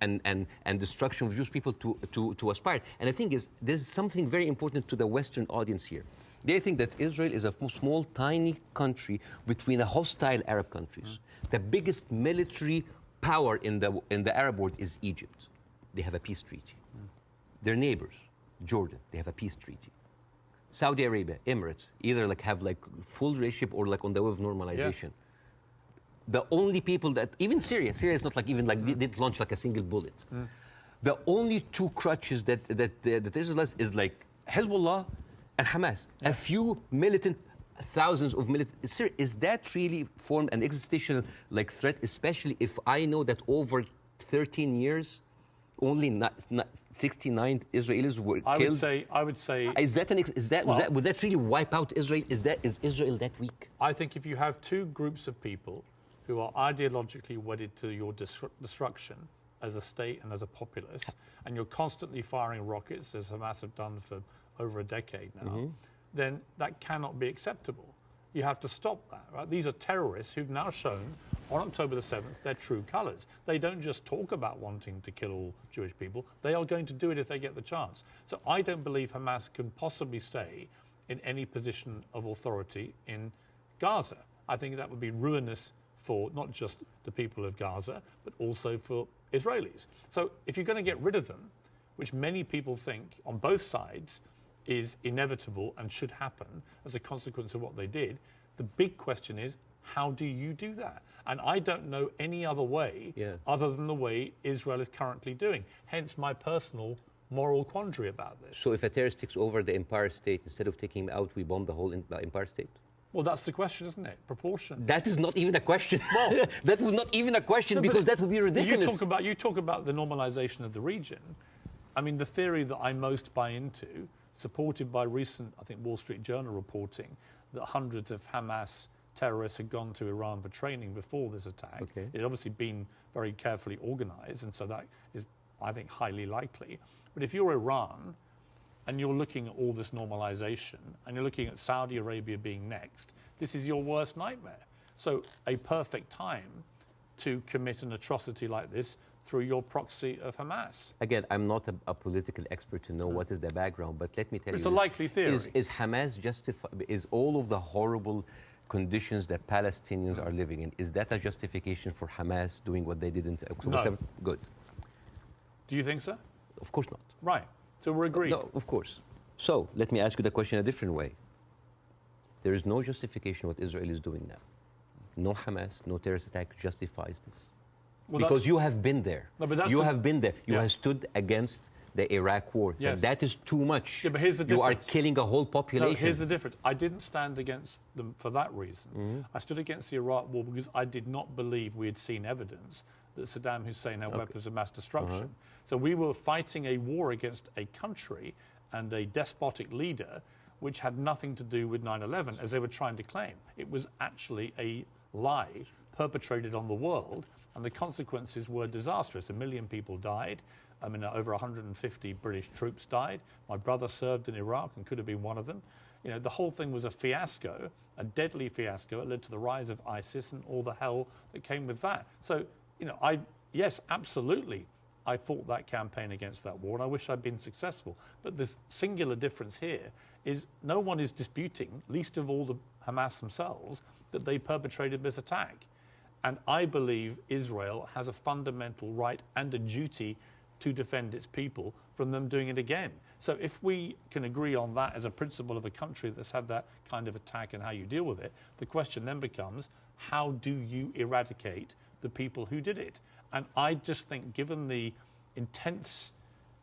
destruction of Jewish people to aspire? And the thing is, there's something very important to the Western audience here. They think that Israel is a small, tiny country between a hostile Arab countries. The biggest military power in the Arab world is Egypt. They have a peace treaty. Their neighbors, Jordan, they have a peace treaty. Saudi Arabia, Emirates, either like have like full relationship or like on the way of normalization. The only people that, even Syria is not like even like they didn't launch like a single bullet. The only two crutches that Israel is like Hezbollah and Hamas. A few militant, thousands of militant. Is that really formed an existential like threat, especially if I know that over 13 years, only 69 Israelis were killed? I would say. Would that really wipe out Israel? Is Israel that weak? I think if you have two groups of people who are ideologically wedded to your destruction as a state and as a populace, and you're constantly firing rockets, as Hamas have done for over a decade now, then that cannot be acceptable. You have to stop that, right? These are terrorists who've now shown on October the 7th their true colors. They don't just talk about wanting to kill all Jewish people. They are going to do it if they get the chance. So I don't believe Hamas can possibly stay in any position of authority in Gaza. I think that would be ruinous for not just the people of Gaza, but also for Israelis. So if you're going to get rid of them, which many people think on both sides is inevitable and should happen as a consequence of what they did, the big question is, how do you do that? And I don't know any other way other than the way Israel is currently doing. Hence my personal moral quandary about this. So if a terrorist takes over the Empire State, instead of taking him out, we bomb the whole Empire State? Well, that's the question, isn't it? Proportion. That is not even a question. Well, that was not even a question, because that would be ridiculous. You talk about the normalization of the region. I mean, the theory that I most buy into, supported by recent, I think, Wall Street Journal reporting, that hundreds of Hamas terrorists had gone to Iran for training before this attack. It had obviously been very carefully organized, and so that is, I think, highly likely. But if you're Iran, and you're looking at all this normalization, and you're looking at Saudi Arabia being next, this is your worst nightmare. So a perfect time to commit an atrocity like this through your proxy of Hamas. Again, I'm not a political expert to know what is the background, but let me tell you. It's a likely theory. Is Hamas justified? Is all of the horrible conditions that Palestinians are living in, is that a justification for Hamas doing what they did in October 7th? Good. Do you think so? Of course not. Right. So we're agreed. No, of course. So let me ask you the question a different way. There is no justification what Israel is doing now. No Hamas, no terrorist attack justifies this. Well, because you have been there. No, but you have been there. You have stood against the Iraq war. So that is too much. Yeah, but here's the difference. You are killing a whole population. No, here's the difference. I didn't stand against them for that reason. I stood against the Iraq war because I did not believe we had seen evidence that Saddam Hussein had weapons of mass destruction. So we were fighting a war against a country and a despotic leader which had nothing to do with 9/11, as they were trying to claim. It was actually a lie perpetrated on the world, and the consequences were disastrous. 1 million people died. I mean, over 150 British troops died. My brother served in Iraq and could have been one of them. You know, the whole thing was a fiasco, a deadly fiasco. It led to the rise of ISIS and all the hell that came with that. So, you know, yes, absolutely, I fought that campaign against that war, and I wish I'd been successful. But the singular difference here is no one is disputing, least of all the Hamas themselves, that they perpetrated this attack. And I believe Israel has a fundamental right and a duty to defend its people from them doing it again. So if we can agree on that as a principle of a country that's had that kind of attack and how you deal with it, the question then becomes, how do you eradicate the people who did it? And I just think, given the intense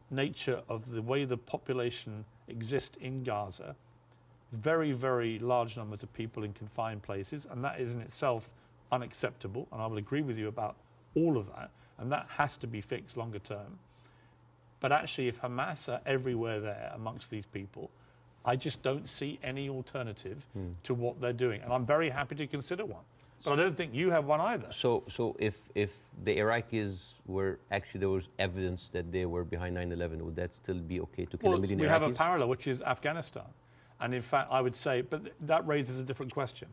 nature of the way the population exists in Gaza, very, very large numbers of people in confined places, and that is in itself unacceptable, and I will agree with you about all of that, and that has to be fixed longer term. But actually, if Hamas are everywhere there amongst these people, I just don't see any alternative to what they're doing. And I'm very happy to consider one. But I don't think you have one either. So if the Iraqis were actually, there was evidence that they were behind 9/11, would that still be okay to kill a million Iraqis? We have a parallel, which is Afghanistan. And in fact, I would say, but that raises a different question.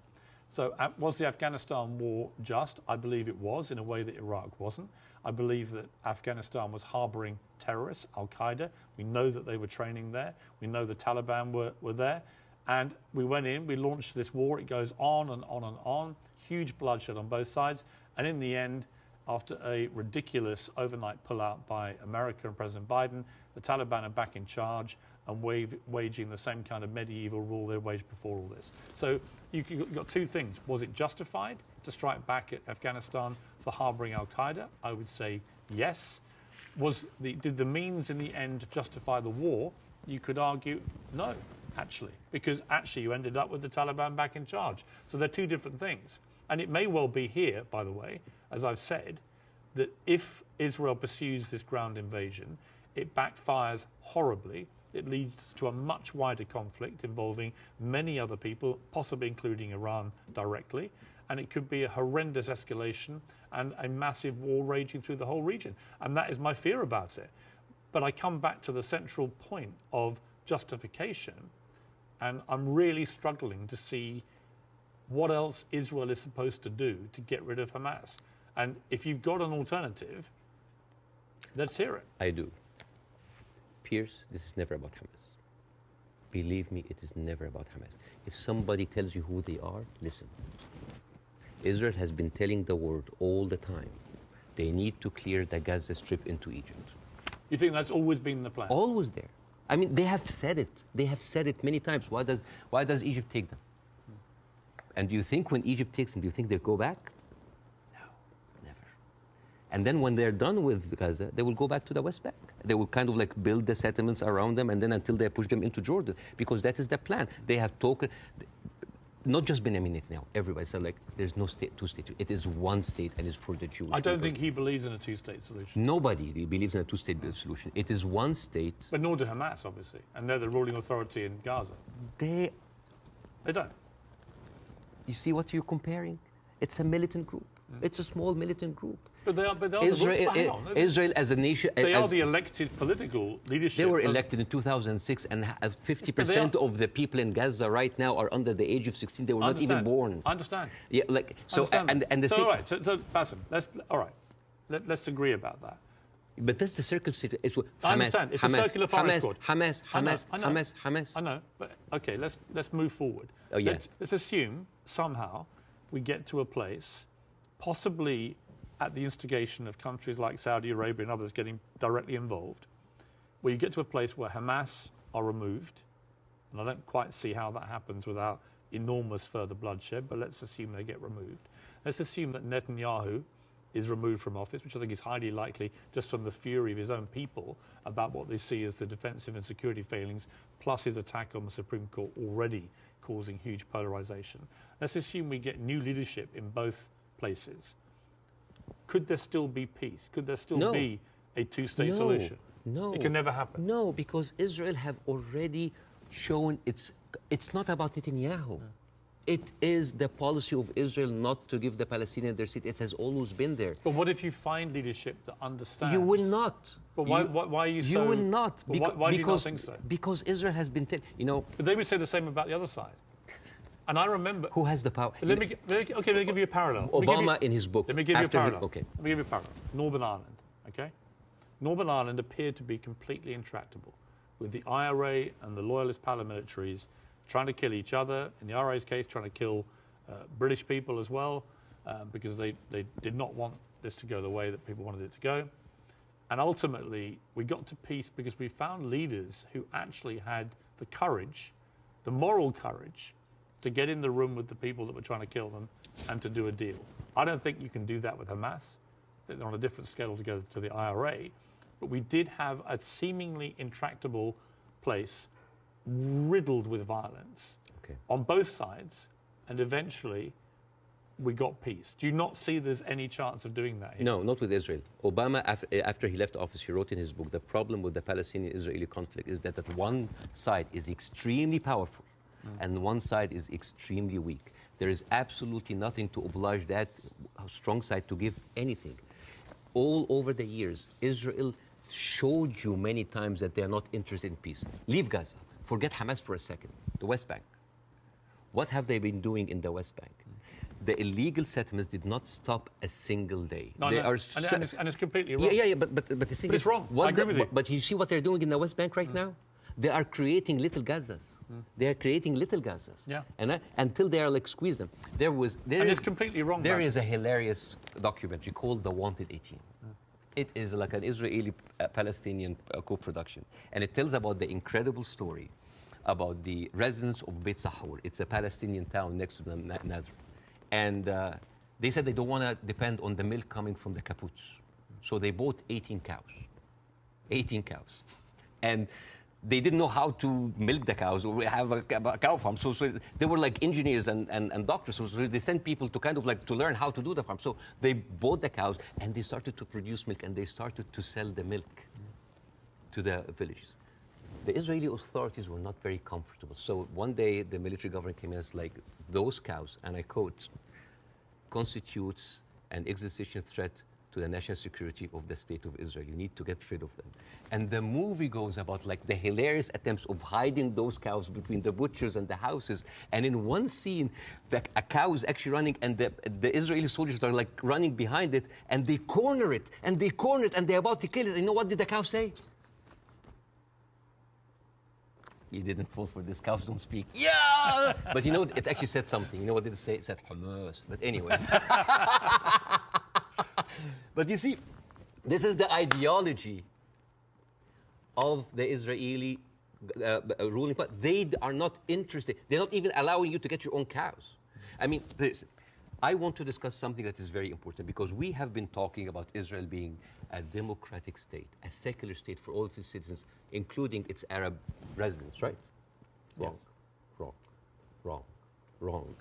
So was the Afghanistan war just? I believe it was, in a way that Iraq wasn't. I believe that Afghanistan was harboring terrorists, Al-Qaeda. We know that they were training there. We know the Taliban were there. And we went in, we launched this war. It goes on and on and on. Huge bloodshed on both sides. And in the end, after a ridiculous overnight pullout by America and President Biden, the Taliban are back in charge and waging the same kind of medieval rule they waged before all this. So you've got two things. Was it justified to strike back at Afghanistan for harboring Al-Qaeda? I would say yes. Did the means in the end justify the war? You could argue no, actually, because actually you ended up with the Taliban back in charge. So they're two different things. And it may well be here, by the way, as I've said, that if Israel pursues this ground invasion, it backfires horribly. It leads to a much wider conflict involving many other people, possibly including Iran directly. And it could be a horrendous escalation and a massive war raging through the whole region. And that is my fear about it. But I come back to the central point of justification, and I'm really struggling to see what else Israel is supposed to do to get rid of Hamas. And if you've got an alternative, let's hear it. I do. Piers, this is never about Hamas. Believe me, it is never about Hamas. If somebody tells you who they are, listen. Israel has been telling the world all the time, they need to clear the Gaza Strip into Egypt. You think that's always been the plan? Always there. I mean, they have said it. They have said it many times. Why does Egypt take them? And do you think when Egypt takes them, do you think they'll go back? No, never. And then when they're done with Gaza, they will go back to the West Bank. They will kind of like build the settlements around them, and then until they push them into Jordan, because that is the plan. They have talked, not just Benjamin Netanyahu, everybody said like there's no state, two states. It is one state, and it's for the Jewish I don't people. think he believes in a two-state solution. Nobody believes in a two-state solution. It is one state. But nor do Hamas, obviously, and they're the ruling authority in Gaza. They don't. You see what you're comparing? It's a militant group. It's a small militant group. But they are Israel as a nation. They are the elected political leadership. They were elected in 2006, and 50% of the people in Gaza right now are under the age of 16. They were not even born. I understand. Yeah, like so. All right. So Bassem, let's agree about that. But that's the circle city. I understand. It's a circular firing squad. Hamas. I know. But okay, let's move forward. Oh, yeah. Let's assume somehow we get to a place, possibly at the instigation of countries like Saudi Arabia and others getting directly involved, where you get to a place where Hamas are removed, and I don't quite see how that happens without enormous further bloodshed, but let's assume they get removed. Let's assume that Netanyahu is removed from office, which I think is highly likely just from the fury of his own people about what they see as the defensive and security failings, plus his attack on the Supreme Court already causing huge polarization. Let's assume we get new leadership in both places. Could there still be peace? Could there still be a two-state solution? No. It can never happen. No, because Israel have already shown it's not about Netanyahu. It is the policy of Israel not to give the Palestinians their seat. It has always been there. But what if you find leadership that understands? You will not. But why are you so... You will not. Why do you not think so? Because Israel has been... But they would say the same about the other side. And I remember... Who has the power? Let me give you a parallel. Obama in his book... Let me give you a parallel. Okay. Let me give you a parallel. Northern Ireland, okay? Northern Ireland appeared to be completely intractable, with the IRA and the loyalist paramilitaries trying to kill each other. In the IRA's case, trying to kill British people as well, because they did not want this to go the way that people wanted it to go. And ultimately, we got to peace because we found leaders who actually had the courage, the moral courage, to get in the room with the people that were trying to kill them and to do a deal. I don't think you can do that with Hamas. I think they're on a different scale to go to the IRA. But we did have a seemingly intractable place riddled with violence on both sides, and eventually we got peace. Do you not see there's any chance of doing that here? No, not with Israel. Obama, after he left office, he wrote in his book, the problem with the Palestinian-Israeli conflict is that one side is extremely powerful and one side is extremely weak. There is absolutely nothing to oblige that strong side to give anything. All over the years, Israel showed you many times that they are not interested in peace. Leave Gaza. Forget Hamas for a second. The West Bank. What have they been doing in the West Bank? The illegal settlements did not stop a single day. No, they no. are and it's completely wrong. Yeah, but the thing But is, it's wrong. I agree with you. But you see what they're doing in the West Bank right now? They are creating little Gazas. They are creating little Gazas. Yeah. And until they are like squeeze them. It's completely wrong. There is a hilarious documentary called The Wanted 18. It is like an Israeli-Palestinian co-production. And it tells about the incredible story about the residents of Beit Sahur. It's a Palestinian town next to the Nazareth. And they said they don't want to depend on the milk coming from the kibbutz. So they bought 18 cows. 18 cows. And they didn't know how to milk the cows or have a cow farm. So they were like engineers and doctors. So they sent people to kind of like to learn how to do the farm. So they bought the cows and they started to produce milk and they started to sell the milk to the villages. The Israeli authorities were not very comfortable. So one day the military government came in and was like, those cows, and I quote, constitutes an existential threat to the national security of the state of Israel. You need to get rid of them. And the movie goes about like the hilarious attempts of hiding those cows between the butchers and the houses. And in one scene, a cow is actually running and the Israeli soldiers are like running behind it and they corner it and they're about to kill it. And you know what did the cow say? You didn't fall for this. Cows don't speak. Yeah! But you know, it actually said something. You know what did it say? It said Hamas. But anyways. But you see, this is the ideology of the Israeli ruling party. They are not interested. They're not even allowing you to get your own cows. I mean, I want to discuss something that is very important because we have been talking about Israel being a democratic state, a secular state for all of its citizens, including its Arab residents, right? Wrong, yes. Wrong.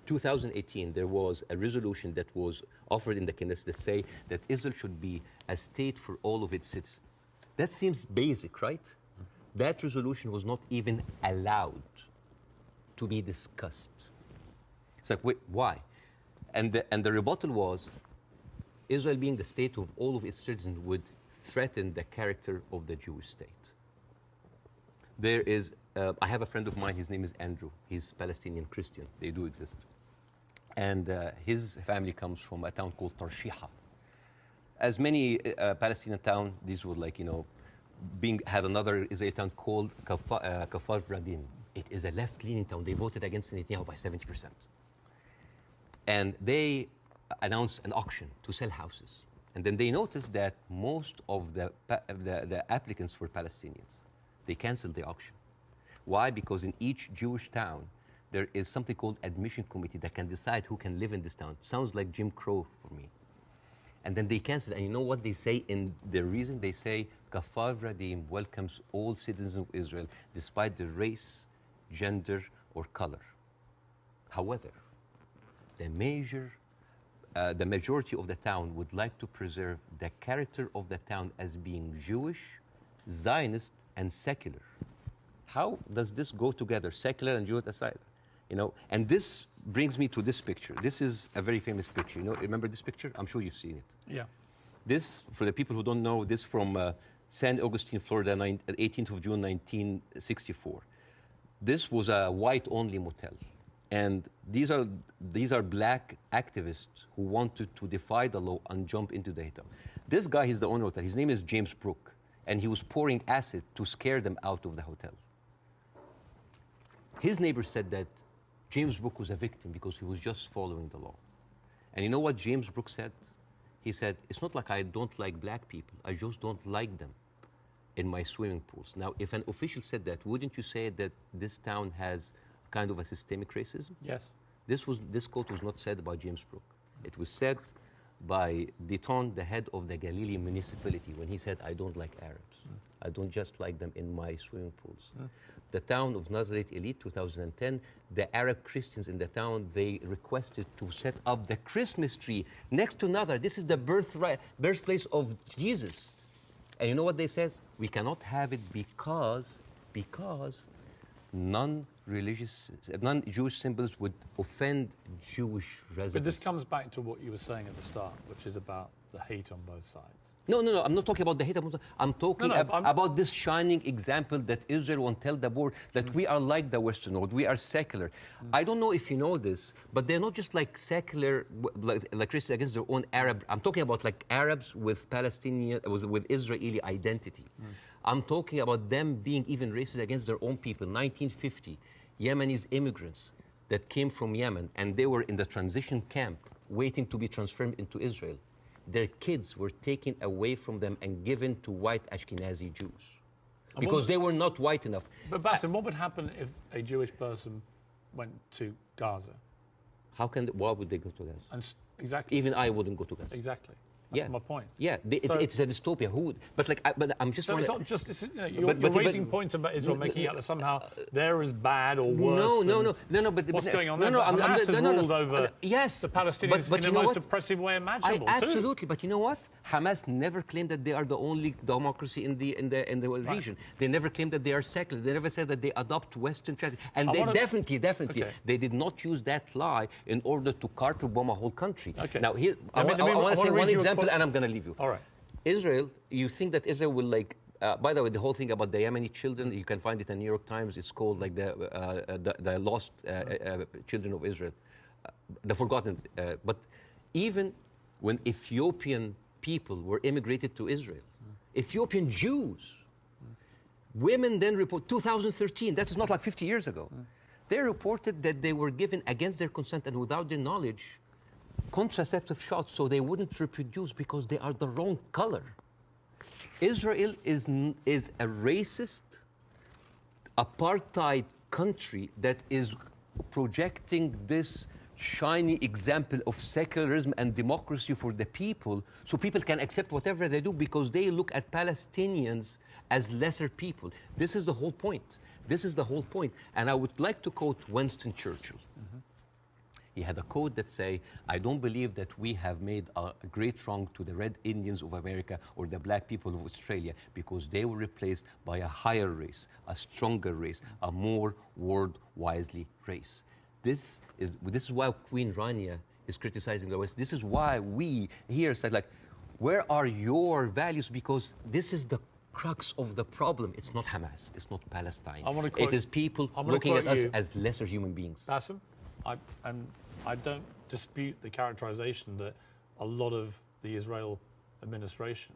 2018, there was a resolution that was offered in the Knesset that say that Israel should be a state for all of its citizens. That seems basic, right? That resolution was not even allowed to be discussed. It's like, wait, why? And the rebuttal was, Israel being the state of all of its citizens would threaten the character of the Jewish state. There is, I have a friend of mine, his name is Andrew. He's Palestinian Christian. They do exist. And his family comes from a town called Tarshiha. As many Palestinian towns, these would like, you know, had another Israeli town called Kafar Vradim. It is a left-leaning town. They voted against Netanyahu by 70%. And they announced an auction to sell houses. And then they noticed that most of the applicants were Palestinians. They canceled the auction. Why? Because in each Jewish town, there is something called admission committee that can decide who can live in this town. Sounds like Jim Crow for me. And then they canceled. And you know what they say in the reason? They say, Kafar Vradim welcomes all citizens of Israel despite their race, gender, or color. However, the majority of the town would like to preserve the character of the town as being Jewish, Zionist, and secular. How does this go together, secular and Jewish aside? You know, and this brings me to this picture. This is a very famous picture. You know, remember this picture? I'm sure you've seen it. Yeah. This, for the people who don't know, this from San Augustine, Florida, 18th of June, 1964. This was a white-only motel. And these are black activists who wanted to defy the law and jump into the hotel. This guy, he's the owner of the hotel. His name is James Brooke. And he was pouring acid to scare them out of the hotel. His neighbor said that James Brooke was a victim because he was just following the law. And you know what James Brooke said? He said, it's not like I don't like black people. I just don't like them in my swimming pools. Now, if an official said that, wouldn't you say that this town has kind of a systemic racism? Yes. This quote was not said by James Brooke. It was said by Deton, the head of the Galilee municipality, when he said, I don't like Arabs. I don't just like them in my swimming pools. The town of Nazareth Elite, 2010, the Arab Christians in the town, they requested to set up the Christmas tree next to Nazareth. This is the birthplace of Jesus. And you know what they said? We cannot have it because non-Jewish symbols would offend Jewish residents. But this comes back to what you were saying at the start, which is about the hate on both sides. No, I'm not talking about the hate. I'm talking about this shining example that Israel won't tell the world that we are like the Western world. We are secular. I don't know if you know this, but they're not just like secular, like Christians against their own Arab. I'm talking about like Arabs with Palestinian, with Israeli identity. I'm talking about them being even racist against their own people. 1950, Yemenis immigrants that came from Yemen, and they were in the transition camp waiting to be transferred into Israel. Their kids were taken away from them and given to white Ashkenazi Jews because they were not white enough. But Bassem, what would happen if a Jewish person went to Gaza? Why would they go to Gaza? Exactly. Even I wouldn't go to Gaza. Exactly. That's my point. Yeah, it's a dystopia. But I'm just. So it's not just. You're raising points about Israel, making out that somehow they're as bad or worse. No. But what's going on there? Hamas has ruled over the Palestinians in the most oppressive way imaginable. Absolutely, but you know what? Hamas never claimed that they are the only democracy in the region. They never claimed that they are secular. They never said that they adopt Western tradition. And they definitely, they did not use that lie in order to carpet bomb a whole country. Okay. Now here, I want to say one example. And I'm going to leave you. All right. Israel, you think that Israel will by the way, the whole thing about the Yemeni children, you can find it in New York Times. It's called like the lost children of Israel, the forgotten. But even when Ethiopian people were immigrated to Israel, Ethiopian Jews, women then report 2013. That is not like 50 years ago. They reported that they were given against their consent and without their knowledge contraceptive shots so they wouldn't reproduce because they are the wrong color. Israel is a racist, apartheid country that is projecting this shiny example of secularism and democracy for the people so people can accept whatever they do because they look at Palestinians as lesser people. This is the whole point. This is the whole point. And I would like to quote Winston Churchill. He had a quote that say, I don't believe that we have made a great wrong to the Red Indians of America or the black people of Australia because they were replaced by a higher race, a stronger race, a more world-wisely race. This is why Queen Rania is criticizing the West. This is why we here said, like, where are your values? Because this is the crux of the problem. It's not Hamas. It's not Palestine. It is people looking at us as lesser human beings. Bassem? I don't dispute the characterization that a lot of the Israel administration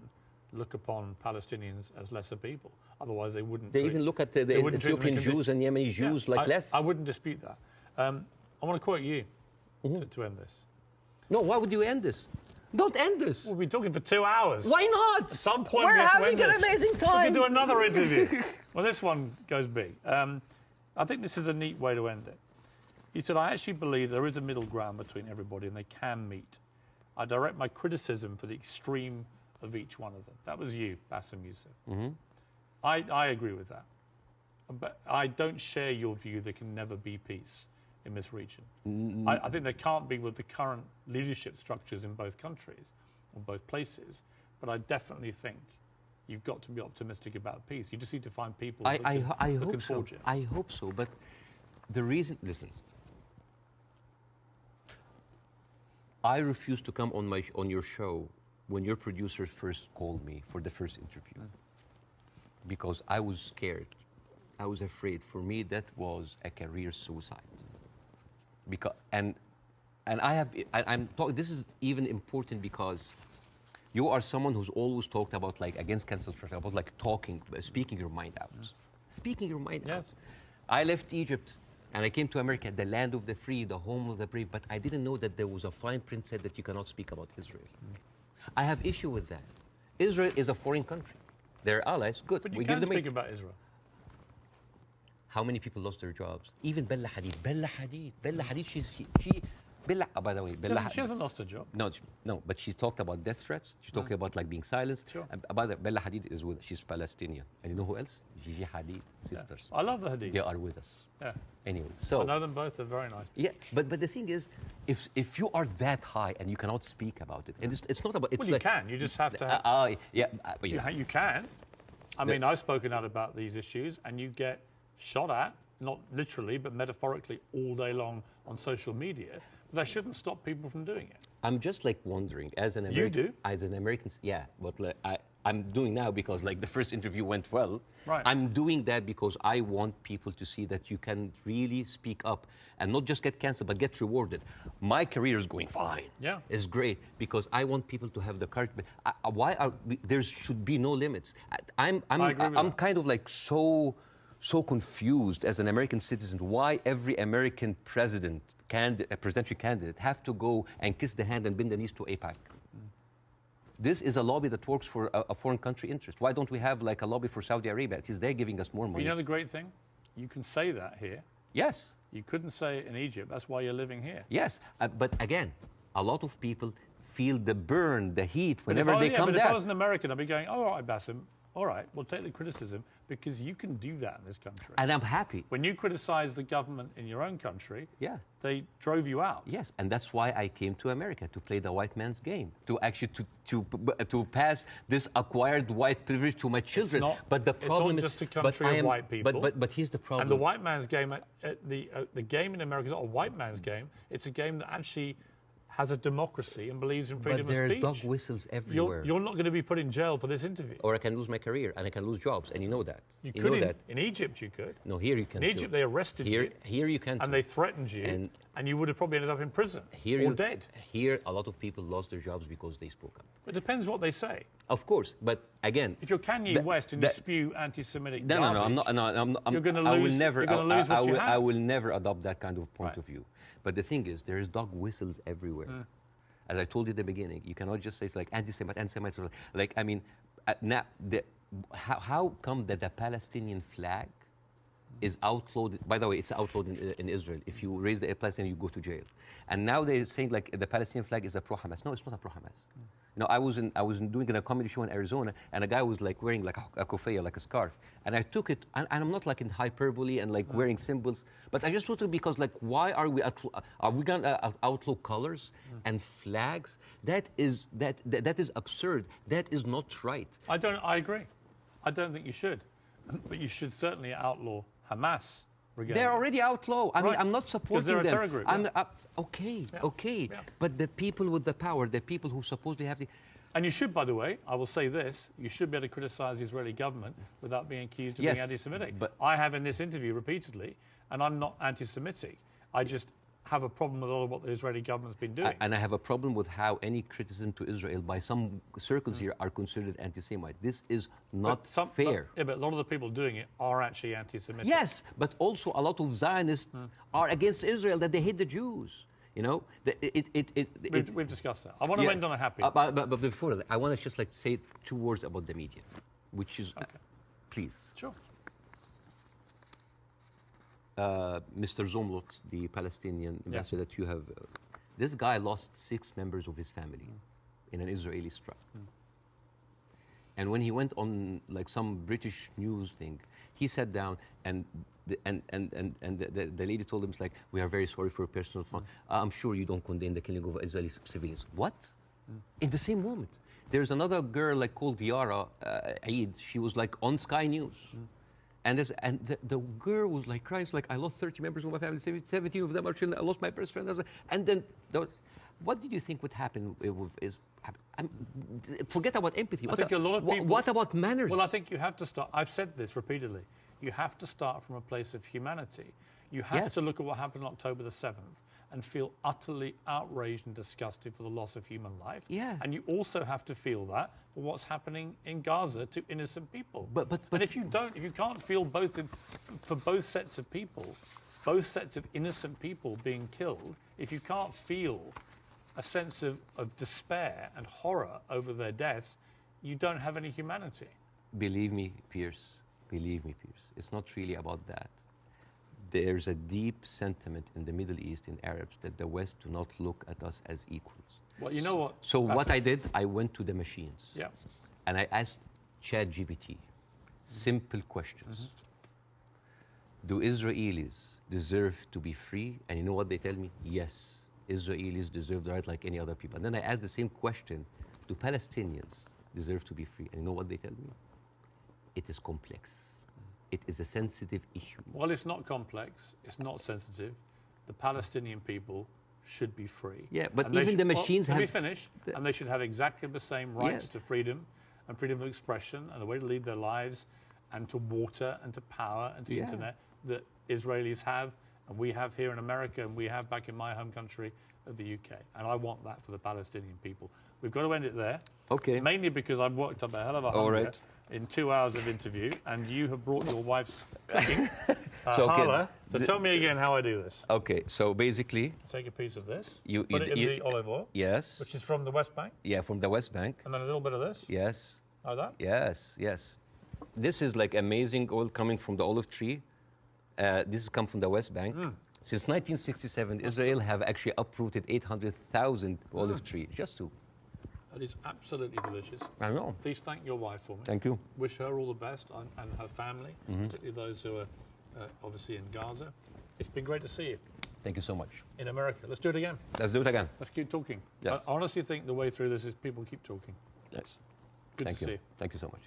look upon Palestinians as lesser people. Otherwise, they wouldn't. They even look at the Ethiopian Jews and Yemeni Jews like less. I wouldn't dispute that. I want to quote you to end this. No, why would you end this? Don't end this. We'll be talking for 2 hours. Why not? At some point, we're having an amazing time. We can do another interview. Well, this one goes big. I think this is a neat way to end it. He said, I actually believe there is a middle ground between everybody and they can meet. I direct my criticism for the extreme of each one of them. That was you, Bassem Youssef. I agree with that. But I don't share your view there can never be peace in this region. I think there can't be with the current leadership structures in both countries or both places. But I definitely think you've got to be optimistic about peace. You just need to find people who can forge it. I hope so. But the reason, listen, I refused to come on your show when your producer first called me for the first interview because I was scared. I was afraid. For me, that was a career suicide. Because I'm talking. This is even important because you are someone who's always talked about like against cancel culture, about like speaking your mind out, speaking your mind out. I left Egypt. And I came to America, the land of the free, the home of the brave, but I didn't know that there was a fine print said that you cannot speak about Israel. I have issue with that. Israel is a foreign country. They're allies. Good. But you we can give them speak about Israel. How many people lost their jobs? Even Bella Hadid. Bella Hadid, by the way, She hasn't lost her job. No, but she talked about death threats. She's talking about like being silenced. Sure. By the way, Bella Hadid she's Palestinian. And you know who else? Gigi Hadid, sisters. I love the Hadid. They are with us. Yeah. Anyway, so. I know them both. They're very nice. Yeah, but the thing is, if you are that high and you cannot speak about it, and it's not about. It's Well, you can. You just have to. You can. I mean, I've spoken out about these issues, and you get shot at, not literally, but metaphorically, all day long on social media. But that shouldn't stop people from doing it. I'm just like wondering, as an American. You do? As an American, yeah. But like, I'm doing now because like the first interview went well. Right. I'm doing that because I want people to see that you can really speak up and not just get canceled, but get rewarded. My career is going fine. Yeah. It's great because I want people to have the courage. There should be no limits. I'm kind of like so confused as an American citizen why every American presidential candidate have to go and kiss the hand and bend the knees to AIPAC. This is a lobby that works for a foreign country interest. Why don't we have like a lobby for Saudi Arabia? It is they're giving us more money. You know the great thing? You can say that here. Yes. You couldn't say it in Egypt. That's why you're living here. Yes, but again, a lot of people feel the burn, the heat whenever they come down. If I was an American, I'd be going, all right, Bassem, all right, we'll take the criticism because you can do that in this country. And I'm happy. When you criticize the government in your own country, yeah, they drove you out. Yes, and that's why I came to America, to play the white man's game, to actually to pass this acquired white privilege to my children. But the problem it's not just a country of white people. But here's the problem. And the white man's game, the game in America is not a white man's game. It's a game that actually has a democracy and believes in freedom of speech. But there are dog whistles everywhere. You're not going to be put in jail for this interview. Or I can lose my career and I can lose jobs, and you know that. You could in Egypt, you could. No, here you can't. In Egypt, they arrested you. Here you can't. And they threatened you, and you would have probably ended up in prison or dead. Here, a lot of people lost their jobs because they spoke up. It depends what they say. Of course, but again, if you're Kanye West and you spew anti-Semitic garbage, you're going to lose. I will never adopt that kind of point of view. But the thing is, there is dog whistles everywhere. As I told you at the beginning, you cannot just say it's like anti-Semites. Like, I mean, now, how come that the Palestinian flag is outlawed? By the way, it's outlawed in Israel. If you raise the Palestinian, you go to jail. And now they're saying like the Palestinian flag is a pro-Hamas. No, it's not a pro-Hamas. You know, I was doing a comedy show in Arizona, and a guy was like wearing like a kufiyya, like a scarf, and I took it, and I'm not like in hyperbole and like wearing symbols, but I just took it because like, why are we gonna outlaw colors and flags? That is absurd. That is not right. I agree. I don't think you should, but you should certainly outlaw Hamas. They're already outlawed. I mean, I'm not supporting them. Because they're a terror group. Okay. But the people with the power, the people who supposedly have the... And you should, by the way, I will say this, you should be able to criticize the Israeli government without being accused of being anti-Semitic. But I have in this interview repeatedly, and I'm not anti-Semitic. I just have a problem with all of what the Israeli government's been doing. And I have a problem with how any criticism to Israel by some circles here are considered anti-Semite. This is not fair. But a lot of the people doing it are actually anti-Semitic. Yes, but also a lot of Zionists are against Israel, that they hate the Jews. You know, we've discussed that. I want to end on a happy. But before that, I want to just like say 2 words about the media, which is, please. Sure. Mr. Zomlot, the Palestinian ambassador that you have, this guy lost 6 members of his family in an Israeli strike. And when he went on like some British news thing, he sat down and the lady told him, it's like, we are very sorry for your personal fun. I'm sure you don't condemn the killing of Israeli civilians. What? In the same moment. There's another girl like called Yara Eid. She was like on Sky News. And the girl was like crying, like, I lost 30 members of my family, 17 of them are children, I lost my best friend. And then, what did you think would happen? Forget about empathy. I think a lot of people... What about manners? Well, I think you have to start... I've said this repeatedly. You have to start from a place of humanity. You have to look at what happened on October the 7th and feel utterly outraged and disgusted for the loss of human life. Yeah. And you also have to feel that for what's happening in Gaza to innocent people. But and if you can't feel for both sets of people, both sets of innocent people being killed, if you can't feel a sense of despair and horror over their deaths, you don't have any humanity. Believe me, Piers, it's not really about that. There's a deep sentiment in the Middle East, in Arabs, that the West do not look at us as equals. Well, you know what? So what I did, I went to the machines. Yeah. And I asked ChatGPT simple questions. Do Israelis deserve to be free? And you know what they tell me? Yes, Israelis deserve the right like any other people. And then I asked the same question, do Palestinians deserve to be free? And you know what they tell me? It is complex. It is a sensitive issue. Well, it's not complex. It's not sensitive. The Palestinian people should be free. Yeah, but even the machines have... Let me finish. And they should have exactly the same rights to freedom and freedom of expression and a way to lead their lives and to water and to power and to internet that Israelis have and we have here in America and we have back in my home country of the UK. And I want that for the Palestinian people. We've got to end it there. Okay. Mainly because I've worked up a hell of a hunger in 2 hours of interview, and you have brought your wife's cooking. So tell me again how I do this. Okay, so basically... Take a piece of this, put it in the olive oil. Yes. Which is from the West Bank. Yeah, from the West Bank. And then a little bit of this. Yes. Like that? Yes, yes. This is like amazing oil coming from the olive tree. This has come from the West Bank. Since 1967, Israel have actually uprooted 800,000 olive trees, just to... That is absolutely delicious. I know. Please thank your wife for me. Thank you. Wish her all the best and her family, particularly those who are obviously in Gaza. It's been great to see you. Thank you so much. In America. Let's do it again. Let's do it again. Let's keep talking. Yes. I honestly think the way through this is people keep talking. Yes. Good to see you. Thank you so much.